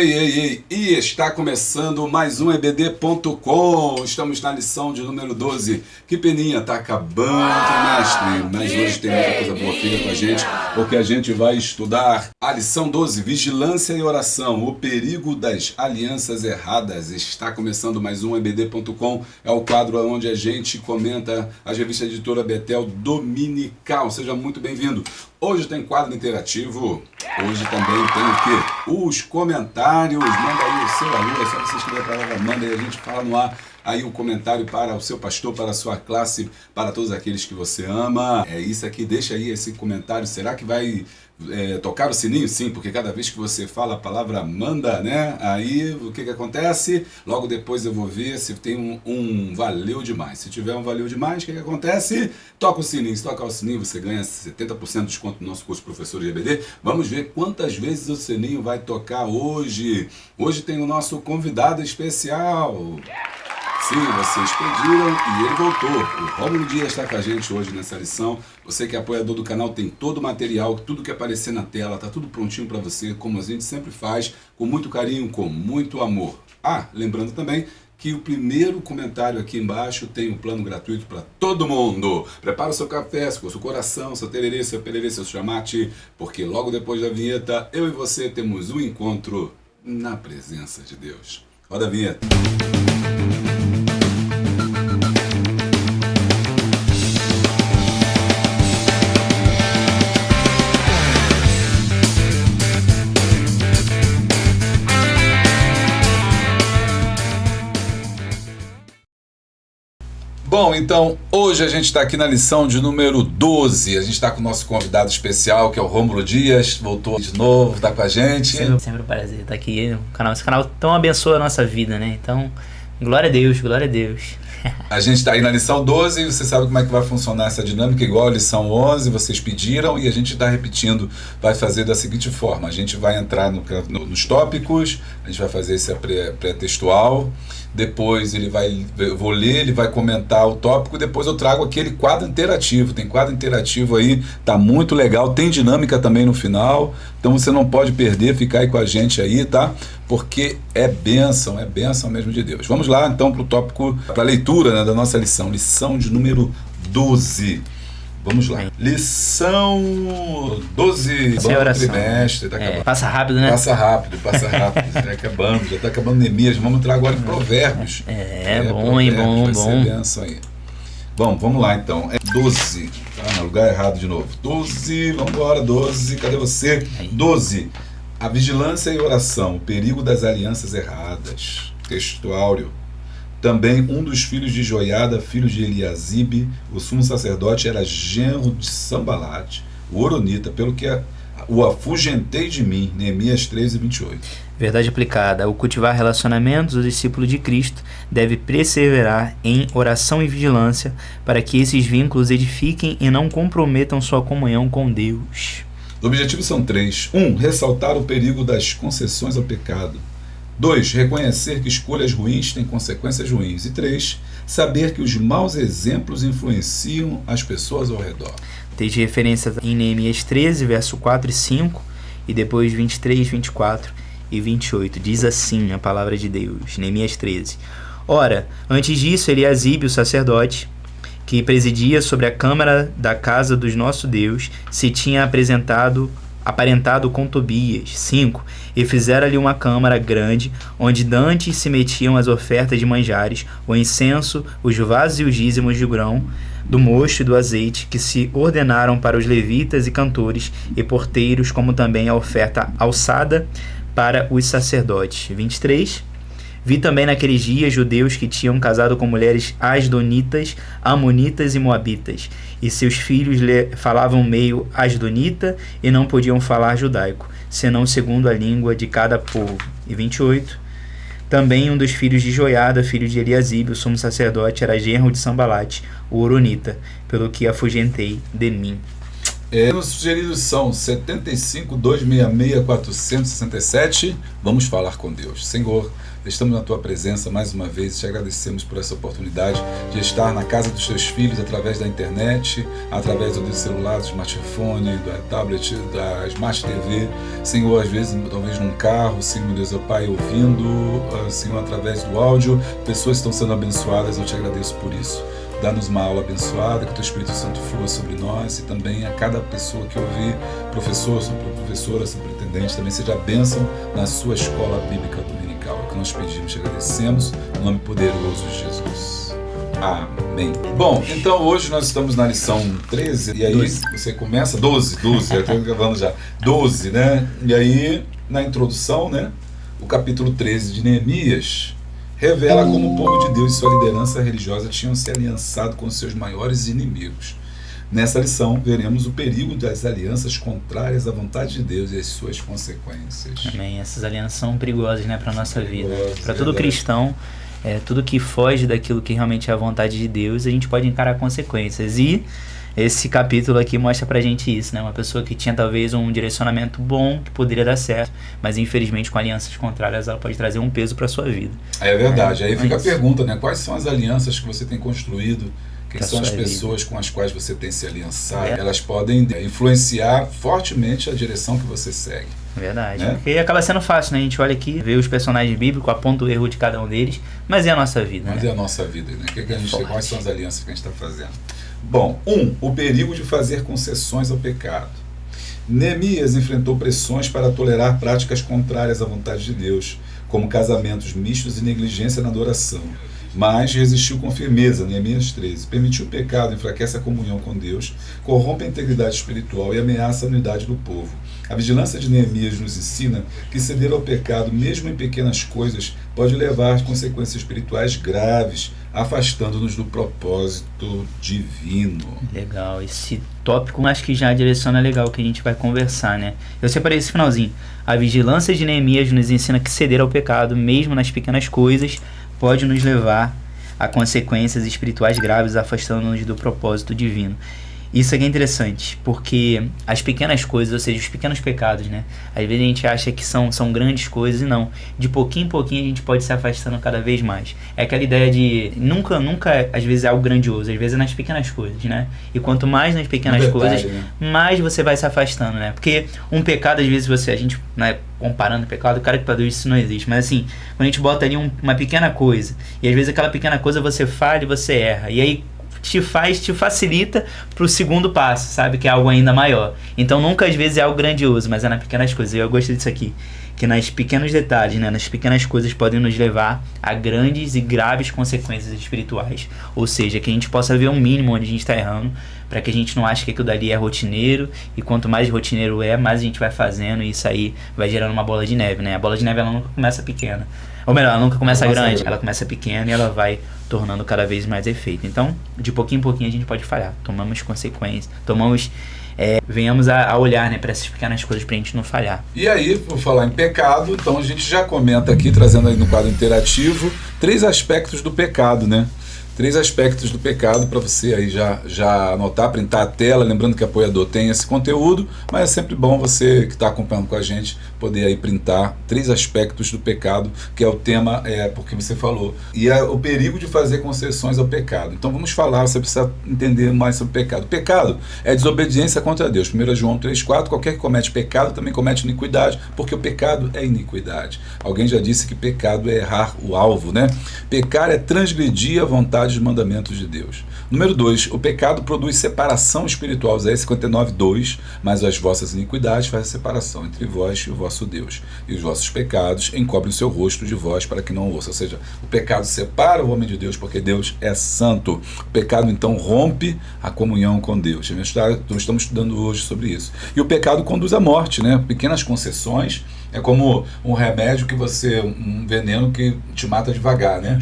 Ei, e está começando mais um EBD.com. Estamos na lição de número 12. Que peninha, tá acabando o trimestre, mas hoje tem muita coisa boa. Fica com a gente, porque a gente vai estudar a lição 12, vigilância e oração, o perigo das alianças erradas. Está começando mais um EBD.com, é o quadro onde a gente comenta as revistas Editora Betel Dominical. Seja muito bem-vindo. Hoje tem quadro interativo, hoje também tem o quê? Os comentários. Manda aí o seu alô, é só você escrever a palavra manda e a gente fala no ar aí um comentário para o seu pastor, para a sua classe, para todos aqueles que você ama. É isso aqui, deixa aí esse comentário. Será que vai tocar o sininho? Sim, porque cada vez que você fala a palavra manda, né? Aí o que acontece? Logo depois eu vou ver se tem um valeu demais. Se tiver um valeu demais, o que acontece? Toca o sininho. Se tocar o sininho, você ganha 70% de desconto no nosso curso Professor de EBD. Vamos ver quantas vezes o sininho vai tocar hoje. Hoje tem o nosso convidado especial. Sim, vocês pediram e ele voltou. O Rômulo Dias está com a gente hoje nessa lição. Você que é apoiador do canal tem todo o material, tudo que aparecer na tela, tá tudo prontinho para você, como a gente sempre faz, com muito carinho, com muito amor. Lembrando também que o primeiro comentário aqui embaixo tem um plano gratuito para todo mundo. Prepara o seu café, o seu coração, seu tererê, seu pererê, seu chamate, porque logo depois da vinheta, eu e você temos um encontro na presença de Deus. Roda a vinheta. Bom, então, hoje a gente está aqui na lição de número 12. A gente está com o nosso convidado especial, que é o Rômulo Dias. Voltou de novo, está com a gente. Sempre um prazer estar aqui no canal. Esse canal tão abençoa a nossa vida, né? Então, glória a Deus, glória a Deus. A gente está aí na lição 12 e você sabe como é que vai funcionar essa dinâmica, igual a lição 11, vocês pediram e a gente está repetindo, vai fazer da seguinte forma: a gente vai entrar nos tópicos, a gente vai fazer esse pré-textual, depois eu vou ler, ele vai comentar o tópico, depois eu trago aquele quadro interativo. Tem quadro interativo aí, tá muito legal, tem dinâmica também no final, então você não pode perder, ficar aí com a gente aí, tá? Porque é bênção mesmo de Deus. Vamos lá então para o tópico, para a leitura, né, da nossa lição de número 12. Vamos lá. Lição 12 do trimestre. Tá acabando. Passa rápido, né? Passa rápido. Já está acabando Neemias. Vamos entrar agora em Provérbios. Bom. Vai ser bênção aí. Bom, vamos lá então. É 12. Tá no lugar errado de novo. 12, vamos embora. 12, cadê você? 12. A vigilância e oração, o perigo das alianças erradas. Texto áureo. Também um dos filhos de Joiada, filho de Eliasibe, o sumo sacerdote, era genro de Sambalate, o Horonita, pelo que o afugentei de mim. Neemias 13:28. Verdade aplicada. Ao cultivar relacionamentos, o discípulo de Cristo deve perseverar em oração e vigilância para que esses vínculos edifiquem e não comprometam sua comunhão com Deus. Os objetivos são 3. 1. Ressaltar o perigo das concessões ao pecado. 2. Reconhecer que escolhas ruins têm consequências ruins. E 3. Saber que os maus exemplos influenciam as pessoas ao redor. Tem referência em Neemias 13, verso 4 e 5, e depois 23, 24 e 28. Diz assim a palavra de Deus, Neemias 13. Ora, antes disso, Eliasibe, o sacerdote, que presidia sobre a câmara da casa do nosso Deus, se tinha aparentado com Tobias. 5. E fizeram-lhe uma câmara grande, onde dantes se metiam as ofertas de manjares, o incenso, os vasos e os dízimos de grão, do mosto e do azeite, que se ordenaram para os levitas e cantores e porteiros, como também a oferta alçada para os sacerdotes. 23. Vi também naqueles dias judeus que tinham casado com mulheres asdonitas, amonitas e moabitas, e seus filhos falavam meio asdonita e não podiam falar judaico, senão segundo a língua de cada povo. E 28. Também um dos filhos de Joiada, filho de Eliasibe, o sumo sacerdote, era genro de Sambalate, o Horonita, pelo que afugentei de mim. Os sugeridos são 75 266 467. Vamos falar com Deus. Senhor, estamos na Tua presença mais uma vez e te agradecemos por essa oportunidade de estar na casa dos Teus filhos através da internet, através do celular, do smartphone, da tablet, da Smart TV. Senhor, às vezes, talvez num carro, Senhor Deus, ó Pai, ouvindo, Senhor, através do áudio, pessoas estão sendo abençoadas, eu te agradeço por isso. Dá-nos uma aula abençoada, que o Teu Espírito Santo flua sobre nós e também a cada pessoa que ouvir, professor, professora, superintendente, também seja a bênção na sua escola bíblica dominical. É o que nós pedimos e agradecemos, no nome poderoso de Jesus. Amém. Bom, então hoje nós estamos na lição 13, e aí 12. Você começa, 12, já estou gravando já, 12, né? E aí, na introdução, né, o capítulo 13 de Neemias revela como o povo de Deus e sua liderança religiosa tinham se aliançado com seus maiores inimigos. Nessa lição, veremos o perigo das alianças contrárias à vontade de Deus e as suas consequências. Amém. Essas alianças são perigosas, né, para a nossa vida. Para todo cristão, tudo que foge daquilo que realmente é a vontade de Deus, a gente pode encarar consequências. E esse capítulo aqui mostra pra gente isso, né? Uma pessoa que tinha talvez um direcionamento bom, que poderia dar certo, mas infelizmente com alianças contrárias ela pode trazer um peso pra sua vida. É verdade. Aí fica a pergunta, né? Quais são as alianças que você tem construído? Quem são as pessoas com as quais você tem se aliançado? Elas podem influenciar fortemente a direção que você segue. Verdade. Porque acaba sendo fácil, né? A gente olha aqui, vê os personagens bíblicos, aponta o erro de cada um deles, mas é a nossa vida. Mas é a nossa vida, né? Quais são as alianças que a gente está fazendo? Bom, o perigo de fazer concessões ao pecado. Neemias enfrentou pressões para tolerar práticas contrárias à vontade de Deus, como casamentos mistos e negligência na adoração. Mas resistiu com firmeza, Neemias 13. Permitiu o pecado, enfraquece a comunhão com Deus, corrompe a integridade espiritual e ameaça a unidade do povo. A vigilância de Neemias nos ensina que ceder ao pecado, mesmo em pequenas coisas, pode levar a consequências espirituais graves, afastando-nos do propósito divino. Legal, esse tópico acho que já direciona legal que a gente vai conversar, né? Eu separei esse finalzinho. A vigilância de Neemias nos ensina que ceder ao pecado, mesmo nas pequenas coisas, pode nos levar a consequências espirituais graves, afastando-nos do propósito divino. Isso aqui é interessante, porque as pequenas coisas, ou seja, os pequenos pecados, né? Às vezes a gente acha que são grandes coisas e não. De pouquinho em pouquinho a gente pode se afastando cada vez mais. É aquela ideia de nunca, às vezes é algo grandioso, às vezes é nas pequenas coisas, né? E quanto mais nas pequenas coisas, né, mais você vai se afastando, né? Porque um pecado, às vezes a gente, né, comparando o pecado, o cara que produz isso não existe. Mas assim, quando a gente bota ali uma pequena coisa, e às vezes aquela pequena coisa você falha e você erra, e aí te facilita pro segundo passo, sabe? Que é algo ainda maior. Então nunca às vezes é algo grandioso, mas é nas pequenas coisas. Eu gostei disso aqui, que nas pequenos detalhes, né, nas pequenas coisas podem nos levar a grandes e graves consequências espirituais. Ou seja, que a gente possa ver um mínimo onde a gente está errando, para que a gente não ache que aquilo dali é rotineiro, e quanto mais rotineiro mais a gente vai fazendo, e isso aí vai gerando uma bola de neve, né? A bola de neve ela nunca começa pequena. Ou melhor, ela nunca começa grande, ela começa pequena e ela vai tornando cada vez mais efeito. Então, de pouquinho em pouquinho a gente pode falhar. Tomamos consequências, venhamos a olhar, né, para essas pequenas coisas pra gente não falhar. E aí, por falar em pecado, então a gente já comenta aqui, trazendo aí no quadro interativo, 3 aspectos do pecado, né? 3 aspectos do pecado para você aí já anotar, printar a tela, lembrando que o apoiador tem esse conteúdo, mas é sempre bom você que está acompanhando com a gente poder aí printar 3 aspectos do pecado, que é o tema, porque você falou, e é o perigo de fazer concessões ao pecado. Então vamos falar, você precisa entender mais sobre o pecado. Pecado é desobediência contra Deus. 1 João 3,4, qualquer que comete pecado também comete iniquidade, porque o pecado é iniquidade. Alguém já disse que pecado é errar o alvo, né? Pecar é transgredir a vontade dos mandamentos de Deus. Número 2, o pecado produz separação espiritual, Isaías 59:2, mas as vossas iniquidades fazem separação entre vós e o vosso Deus, e os vossos pecados encobrem o seu rosto de vós para que não ouça. Ou seja, o pecado separa o homem de Deus porque Deus é santo. O pecado então rompe a comunhão com Deus. Nós estamos estudando hoje sobre isso. E o pecado conduz à morte, né? Pequenas concessões É como um remédio que um veneno que te mata devagar, né?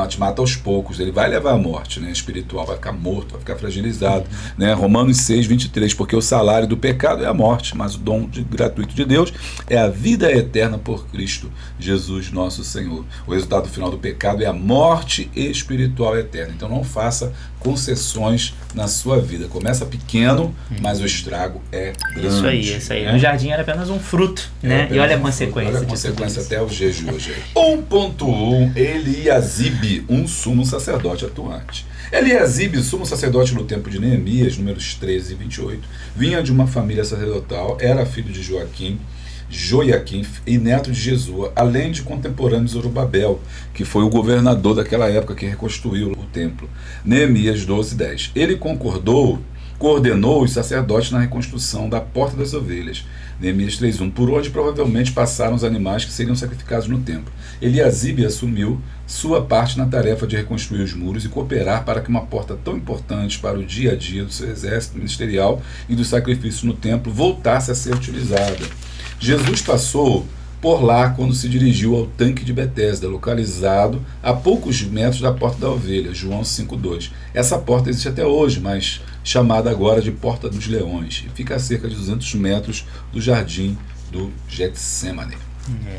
Te mata aos poucos. Ele vai levar à morte, né? Espiritual, vai ficar morto, vai ficar fragilizado, né? Romanos 6:23, porque o salário do pecado é a morte, mas o dom gratuito de Deus é a vida eterna por Cristo Jesus nosso Senhor. O resultado final do pecado é a morte espiritual eterna. Então não faça concessões na sua vida. Começa pequeno, mas o estrago é grande. Isso aí. Né? No jardim era apenas um fruto, né? E olha a consequência. Olha a consequência até os dias de hoje. 1.1 Eliasibe, um sumo sacerdote atuante. Eliasibe, sumo sacerdote no tempo de Neemias, números 13 e 28, vinha de uma família sacerdotal, era filho de Joiaquim e neto de Jesua, além de contemporâneo de Zorobabel, que foi o governador daquela época que reconstruiu o templo. Neemias 12:10. Ele coordenou os sacerdotes na reconstrução da Porta das Ovelhas. Neemias 3:1, por onde provavelmente passaram os animais que seriam sacrificados no templo. Eliasibe assumiu sua parte na tarefa de reconstruir os muros e cooperar para que uma porta tão importante para o dia a dia do seu exército ministerial e dos sacrifícios no templo voltasse a ser utilizada. Jesus passou por lá quando se dirigiu ao tanque de Betesda, localizado a poucos metros da Porta da Ovelha, João 5:2. Essa porta existe até hoje, mas chamada agora de Porta dos Leões, e fica a cerca de 200 metros do jardim do Getsêmani.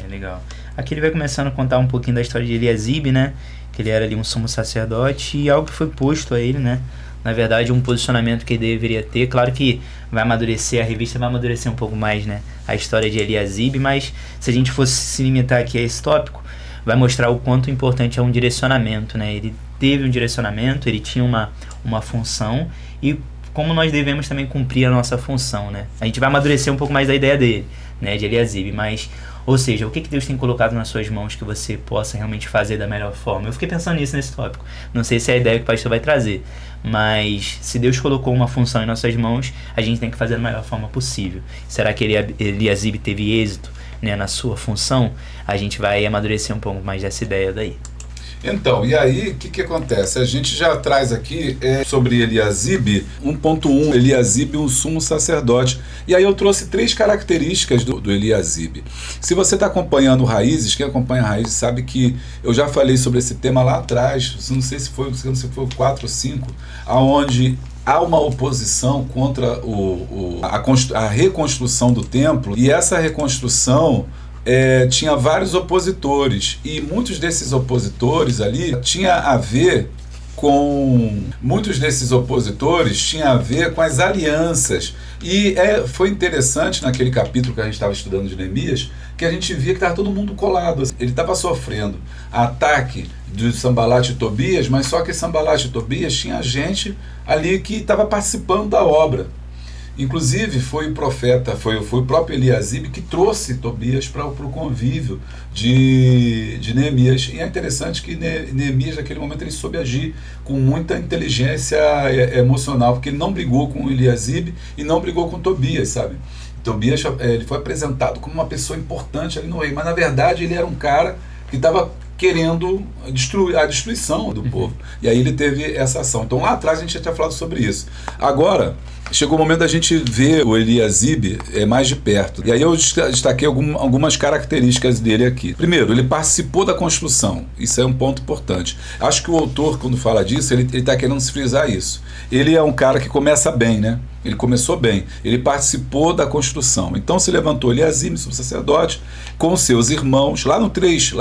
Legal. Aqui ele vai começando a contar um pouquinho da história de Eliasibe, né? Que ele era ali um sumo sacerdote e algo que foi posto a ele, né? Na verdade, um posicionamento que ele deveria ter. Claro que vai amadurecer, a revista vai amadurecer um pouco mais, né? A história de Eliasibe, mas se a gente fosse se limitar aqui a esse tópico, vai mostrar o quanto importante é um direcionamento, né? Ele teve um direcionamento, ele tinha uma função e como nós devemos também cumprir a nossa função, né? A gente vai amadurecer um pouco mais da ideia dele, né? De Eliasibe, mas... Ou seja, o que Deus tem colocado nas suas mãos que você possa realmente fazer da melhor forma? Eu fiquei pensando nisso nesse tópico. Não sei se é a ideia que o pastor vai trazer, mas se Deus colocou uma função em nossas mãos, a gente tem que fazer da melhor forma possível. Será que Eliasibe teve êxito, né, na sua função? A gente vai amadurecer um pouco mais dessa ideia daí. Então, e aí, o que acontece? A gente já traz aqui sobre Eliasibe, 1.1, Eliasibe, um sumo sacerdote. E aí eu trouxe 3 características do Eliasibe. Se você está acompanhando Raízes, quem acompanha Raízes sabe que eu já falei sobre esse tema lá atrás, não sei se foi o 4 ou 5, aonde há uma oposição contra a reconstrução do templo, e essa reconstrução tinha vários opositores, e muitos desses opositores ali tinha a ver com as alianças. E foi interessante naquele capítulo que a gente estava estudando de Neemias, que a gente via que estava todo mundo colado. Ele estava sofrendo ataque de Sanbalat e Tobias, mas só que Sanbalat e Tobias tinha gente ali que estava participando da obra. Inclusive foi o próprio Eliasibe que trouxe Tobias para o convívio de Neemias. E é interessante que Neemias naquele momento ele soube agir com muita inteligência emocional, porque ele não brigou com Eliasibe e não brigou com Tobias, sabe? Tobias ele foi apresentado como uma pessoa importante ali no reino, mas na verdade ele era um cara que estava querendo a destruição do povo. E aí ele teve essa ação. Então lá atrás a gente já tinha falado sobre isso. Agora, chegou o momento da gente ver o Eliasibe mais de perto. E aí eu destaquei algumas características dele aqui. Primeiro, ele participou da construção. Isso é um ponto importante. Acho que o autor, quando fala disso, ele está querendo se frisar isso. Ele é um cara que começa bem, né? Ele começou bem. Ele participou da construção. Então se levantou Eliasibe, sumo sacerdote, com seus irmãos, lá no 3,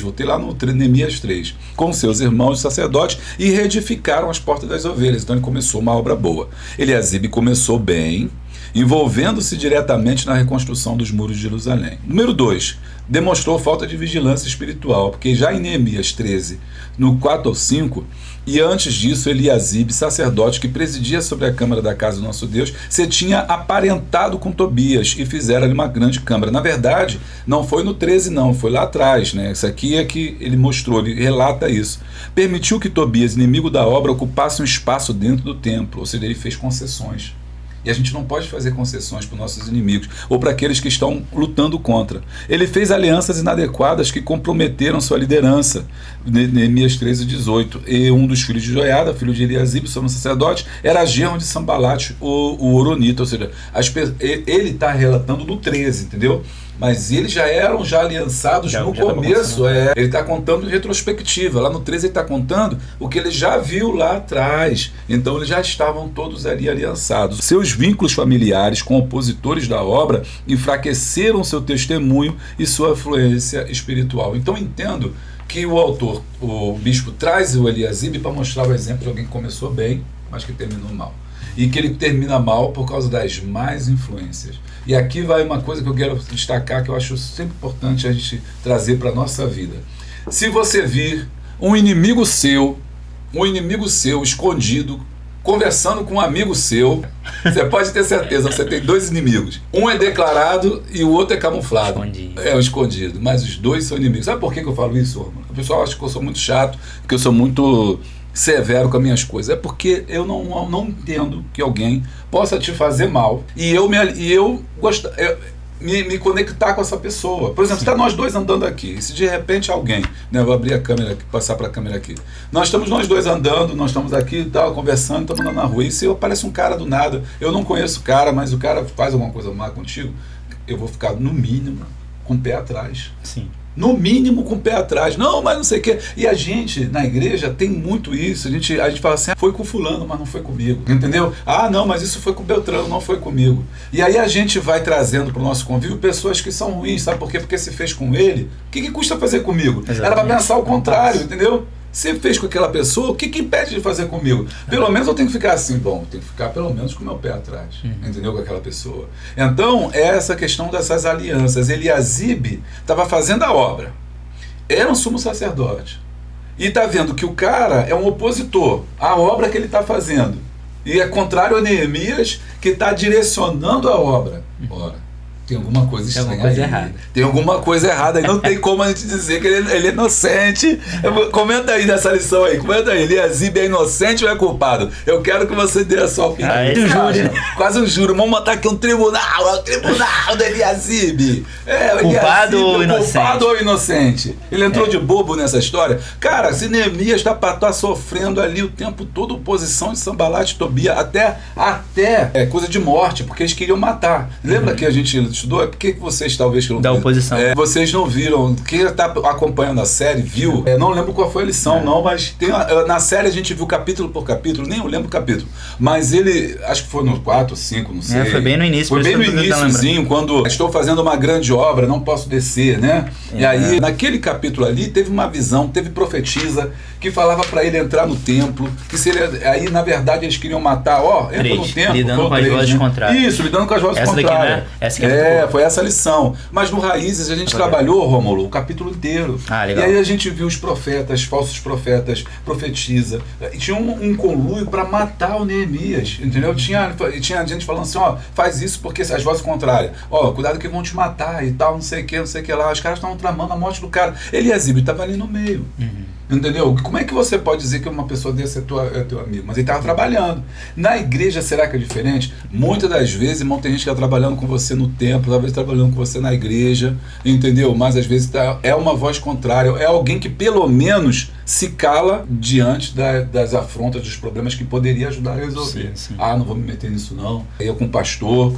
voltei lá no Neemias 3, com seus irmãos sacerdotes, e reedificaram as portas das ovelhas. Então ele começou uma obra boa. Eliasibe começou bem, envolvendo-se diretamente na reconstrução dos muros de Jerusalém. Número 2, demonstrou falta de vigilância espiritual, porque já em Neemias 13, no 4 ao 5, e antes disso, Eliasibe, sacerdote que presidia sobre a câmara da casa do nosso Deus, se tinha aparentado com Tobias e fizeram ali uma grande câmara. Na verdade, não foi no 13 não, foi lá atrás, né? Isso aqui é que ele mostrou, ele relata isso. Permitiu que Tobias, inimigo da obra, ocupasse um espaço dentro do templo, ou seja, ele fez concessões. E a gente não pode fazer concessões para os nossos inimigos ou para aqueles que estão lutando contra. Ele fez alianças inadequadas que comprometeram sua liderança. Neemias 13:18. E um dos filhos de Joiada, filho de Eliasibe, sumo sacerdote, era genro de Sanbalat, o Horonita. Ou seja, ele está relatando no 13, entendeu? mas eles já eram aliançados no começo. Ele está contando em retrospectiva. Lá no 13 ele está contando o que ele já viu lá atrás. Então eles já estavam todos ali aliançados. Seus vínculos familiares com opositores da obra enfraqueceram seu testemunho e sua influência espiritual. Então entendo que o autor, o bispo, traz o Eliasibe para mostrar o exemplo de alguém que começou bem, mas que terminou mal. E que ele termina mal por causa das más influências. E aqui vai uma coisa que eu quero destacar, que eu acho sempre importante a gente trazer para a nossa vida. Se você vir um inimigo seu escondido, conversando com um amigo seu, você pode ter certeza, você tem dois inimigos. Um é declarado e o outro é camuflado. É o escondido, mas os dois são inimigos. Sabe por que eu falo isso, Romulo? O pessoal acha que eu sou muito chato, que eu sou muito severo com as minhas coisas. É porque eu não entendo que alguém possa te fazer mal e eu me conectar com essa pessoa. Por exemplo, está nós dois andando aqui, e se de repente alguém, né, eu vou abrir a câmera aqui, passar para a câmera aqui, nós dois andando, nós estamos aqui, conversando, estamos andando na rua, e se aparece um cara do nada, eu não conheço o cara, mas o cara faz alguma coisa má contigo, eu vou ficar no mínimo com o pé atrás. Sim. No mínimo com o pé atrás. Não, mas não sei o quê. E a gente, na igreja, tem muito isso. A gente fala assim, foi com fulano, mas não foi comigo. Entendeu? Ah, não, mas isso foi com Beltrano, não foi comigo. E aí a gente vai trazendo para o nosso convívio pessoas que são ruins, sabe por quê? Porque se fez com ele, o que custa fazer comigo? Exatamente. Era para pensar o contrário, entendeu? Se fez com aquela pessoa, o que impede de fazer comigo? Pelo menos eu tenho que ficar assim, bom, tenho que ficar pelo menos com o meu pé atrás, entendeu? Com aquela pessoa. Então, é essa questão dessas alianças. Eliasibe estava fazendo a obra, era um sumo sacerdote, e está vendo que o cara é um opositor à obra que ele está fazendo, e é contrário a Neemias, que está direcionando a obra. Ora, tem alguma coisa estranha aí. Tem alguma coisa errada aí. Não tem como a gente dizer que ele é inocente. Comenta aí nessa lição aí. Comenta aí. Eliasibe é inocente ou é culpado? Eu quero que você dê a sua opinião. Quase um júri. Vamos botar aqui um tribunal. É o tribunal do Eliasibe. Culpado ou inocente? Culpado ou inocente? Ele entrou de bobo nessa história. Cara, se Neemias está sofrendo ali o tempo todo oposição de Sanbalate e Tobia, até coisa de morte, porque eles queriam matar. Lembra que a gente estudou? É porque vocês talvez que não da oposição. Vocês não viram. Quem está acompanhando a série viu. Não lembro qual foi a lição, não, mas na série a gente viu capítulo por capítulo, nem eu lembro o capítulo. Mas ele, acho que foi no 4, 5, não sei. Foi bem no início. Foi bem no iníciozinho, quando estou fazendo uma grande obra, não posso descer, né? E aí, naquele capítulo ali, teve uma visão, teve profetisa que falava para ele entrar no templo, que se ele, aí na verdade eles queriam matar, entra no templo. Lidando com as vozes contrárias. Isso, lidando com as vozes contrárias. Foi essa lição. Mas no Raízes a gente trabalhou, Rômulo, o capítulo inteiro. Legal. E aí a gente viu os profetas, falsos profetas, profetiza. E tinha um conluio para matar o Neemias, entendeu? Tinha gente falando assim, faz isso porque as vozes contrárias. Cuidado que vão te matar e tal, não sei o que lá. Os caras estavam tramando a morte do cara. Eliasibe estava ali no meio. Entendeu? Como é que você pode dizer que uma pessoa desse é teu amigo? Mas ele estava trabalhando. Na igreja, será que é diferente? Muitas das vezes, irmão, tem gente que está trabalhando com você no templo, talvez trabalhando com você na igreja, entendeu? Mas às vezes é uma voz contrária, é alguém que pelo menos se cala diante das afrontas, dos problemas que poderia ajudar a resolver. Sim. Não vou me meter nisso não. Eu com o pastor.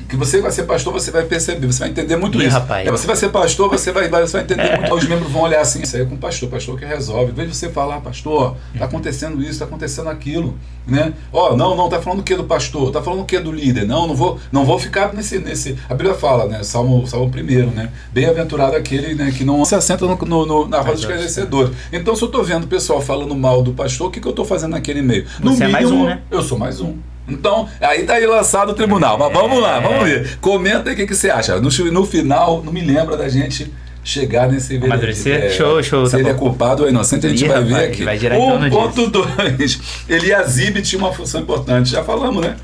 Que você vai ser pastor, você vai perceber, você vai entender muito isso. Rapaz. Você vai ser pastor, você vai entender muito. Os membros vão olhar assim, isso aí é com o pastor que resolve. Em vez de você falar, pastor, está acontecendo isso, está acontecendo aquilo, né? Não, tá falando o que do pastor? Tá falando o que do líder? Não vou ficar nesse. A Bíblia fala, né? Salmo 1, né? Bem-aventurado aquele, né, que não se assenta na roda dos escarnecedores. Então, se eu estou vendo o pessoal falando mal do pastor, o que eu estou fazendo naquele meio? Você é mais um, né? Eu sou mais um. Então, aí tá aí lançado o tribunal. Mas vamos lá, vamos ver. Comenta aí o que você acha. No final, não me lembra da gente chegar nesse amadurecer? Show. Se ele é culpado ou inocente, a gente vai ver aqui. Vai gerar 1.2. Eliasibe tinha uma função importante. Já falamos, né?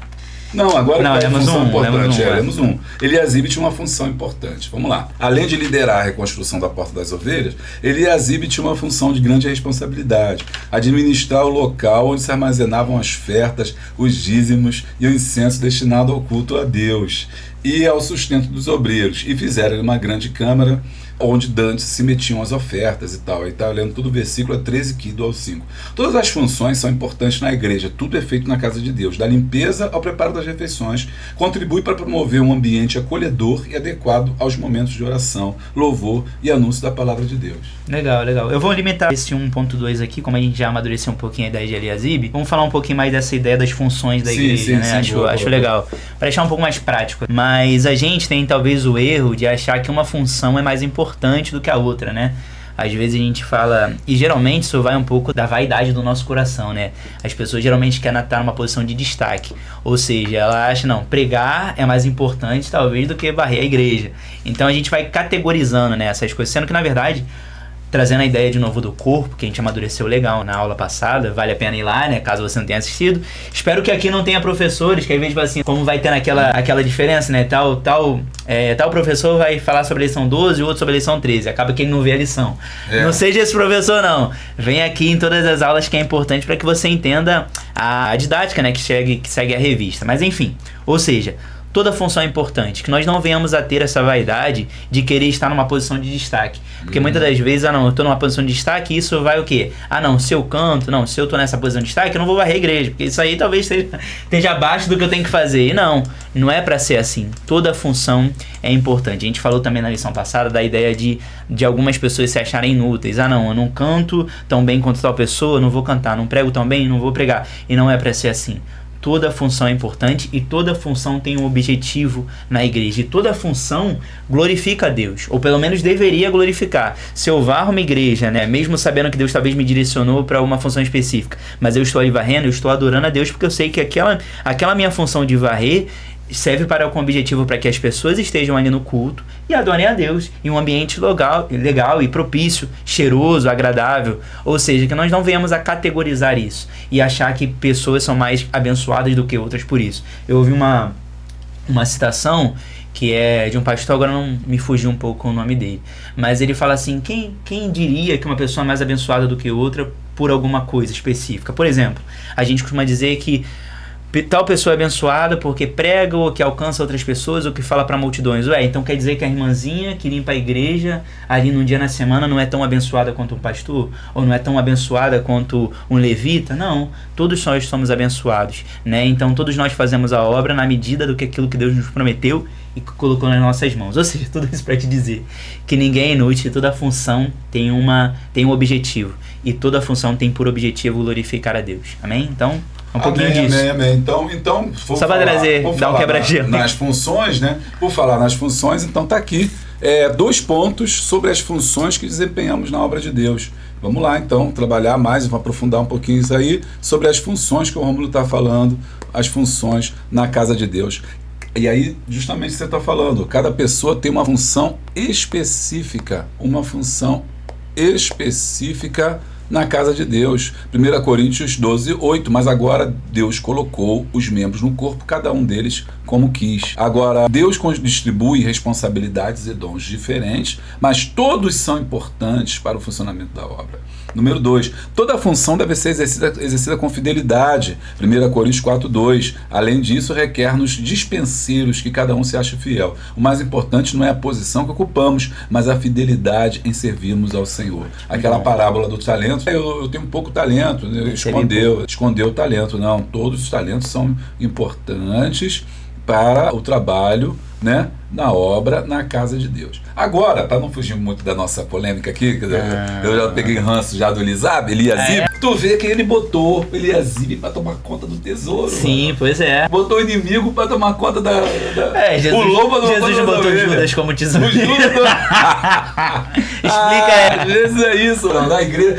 Não, agora lemos um. Eliasibe tinha uma função importante. Vamos lá. Além de liderar a reconstrução da Porta das Ovelhas, Eliasibe tinha uma função de grande responsabilidade: administrar o local onde se armazenavam as ofertas, os dízimos e o incenso destinado ao culto a Deus. e ao sustento dos obreiros, e fizeram uma grande câmara, onde dantes se metiam as ofertas e tal. Aí tá lendo tudo o versículo 13 aqui do ao 5. Todas as funções são importantes na igreja, tudo é feito na casa de Deus, da limpeza ao preparo das refeições, contribui para promover um ambiente acolhedor e adequado aos momentos de oração, louvor e anúncio da palavra de Deus. Legal, legal. Eu vou alimentar esse 1.2 aqui, como a gente já amadureceu um pouquinho a ideia de Eliasib, vamos falar um pouquinho mais dessa ideia das funções da igreja, né? Acho legal. Para deixar um pouco mais prático. Mas a gente tem talvez o erro de achar que uma função é mais importante do que a outra, né? Às vezes a gente fala, e geralmente isso vai um pouco da vaidade do nosso coração, né? As pessoas geralmente querem estar numa posição de destaque, ou seja, ela acha, não, pregar é mais importante talvez do que varrer a igreja. Então a gente vai categorizando, né, essas coisas, sendo que na verdade, trazendo a ideia de novo do corpo, que a gente amadureceu legal na aula passada, vale a pena ir lá, né, caso você não tenha assistido. Espero que aqui não tenha professores, que às vezes assim, como vai tendo aquela diferença, né, tal professor vai falar sobre a lição 12 e o outro sobre a lição 13, acaba que ele não vê a lição. Não seja esse professor não, vem aqui em todas as aulas que é importante para que você entenda a didática, né, que segue a revista, mas enfim, ou seja, toda função é importante, que nós não venhamos a ter essa vaidade de querer estar numa posição de destaque. Porque muitas das vezes, eu tô numa posição de destaque, isso vai o quê? Se eu canto, se eu tô nessa posição de destaque, eu não vou varrer a igreja, porque isso aí talvez esteja abaixo do que eu tenho que fazer. E não é pra ser assim. Toda função é importante. A gente falou também na lição passada da ideia de algumas pessoas se acharem inúteis. Eu não canto tão bem quanto tal pessoa, não vou cantar, não prego tão bem, não vou pregar. E não é pra ser assim. Toda função é importante e toda função tem um objetivo na igreja. E toda função glorifica a Deus, ou pelo menos deveria glorificar. Se eu varro uma igreja, né, mesmo sabendo que Deus talvez me direcionou para uma função específica, mas eu estou ali varrendo, eu estou adorando a Deus porque eu sei que aquela minha função de varrer serve com objetivo para que as pessoas estejam ali no culto e adorem a Deus em um ambiente legal e propício, cheiroso, agradável. Ou seja, que nós não venhamos a categorizar isso e achar que pessoas são mais abençoadas do que outras por isso. Eu ouvi uma citação que é de um pastor, agora não me fugiu um pouco o nome dele, mas ele fala assim, quem diria que uma pessoa é mais abençoada do que outra por alguma coisa específica? Por exemplo, a gente costuma dizer que tal pessoa é abençoada porque prega ou que alcança outras pessoas ou que fala para multidões. Então quer dizer que a irmãzinha que limpa a igreja ali num dia na semana não é tão abençoada quanto um pastor? Ou não é tão abençoada quanto um levita? Não, todos nós somos abençoados, né? Então todos nós fazemos a obra na medida do que aquilo que Deus nos prometeu e colocou nas nossas mãos. Ou seja, tudo isso para te dizer que ninguém é inútil, toda função tem um objetivo e toda função tem por objetivo glorificar a Deus. Amém? Então um pouquinho disso. Amém. Então só para trazer, dar um quebra-gelo. Nas funções, né? Por falar nas funções, então tá aqui 2 pontos sobre as funções que desempenhamos na obra de Deus. Vamos lá, então, trabalhar mais, vou aprofundar um pouquinho isso aí, sobre as funções que o Rômulo está falando, as funções na casa de Deus. E aí, justamente você está falando, cada pessoa tem uma função específica, na casa de Deus. 1 Coríntios 12, 8. Mas agora Deus colocou os membros no corpo, cada um deles como quis. Agora, Deus distribui responsabilidades e dons diferentes, mas todos são importantes para o funcionamento da obra. Número 2. Toda função deve ser exercida com fidelidade. 1 Coríntios 4, 2. Além disso, requer-nos dispenseiros que cada um se ache fiel. O mais importante não é a posição que ocupamos, mas a fidelidade em servirmos ao Senhor. Aquela parábola do talento, eu tenho pouco talento, escondeu o talento. Não, todos os talentos são importantes para o trabalho, né, na obra, na casa de Deus. Agora, para não fugir muito da nossa polêmica aqui, eu já peguei ranço já do Eliasib, tu vê que ele botou Eliasib para tomar conta do tesouro. Sim, mano. Pois é. Botou o inimigo para tomar conta da... Jesus, o lobo Jesus botou Judas como tesoureiro. Explica às vezes é isso, mano, na igreja.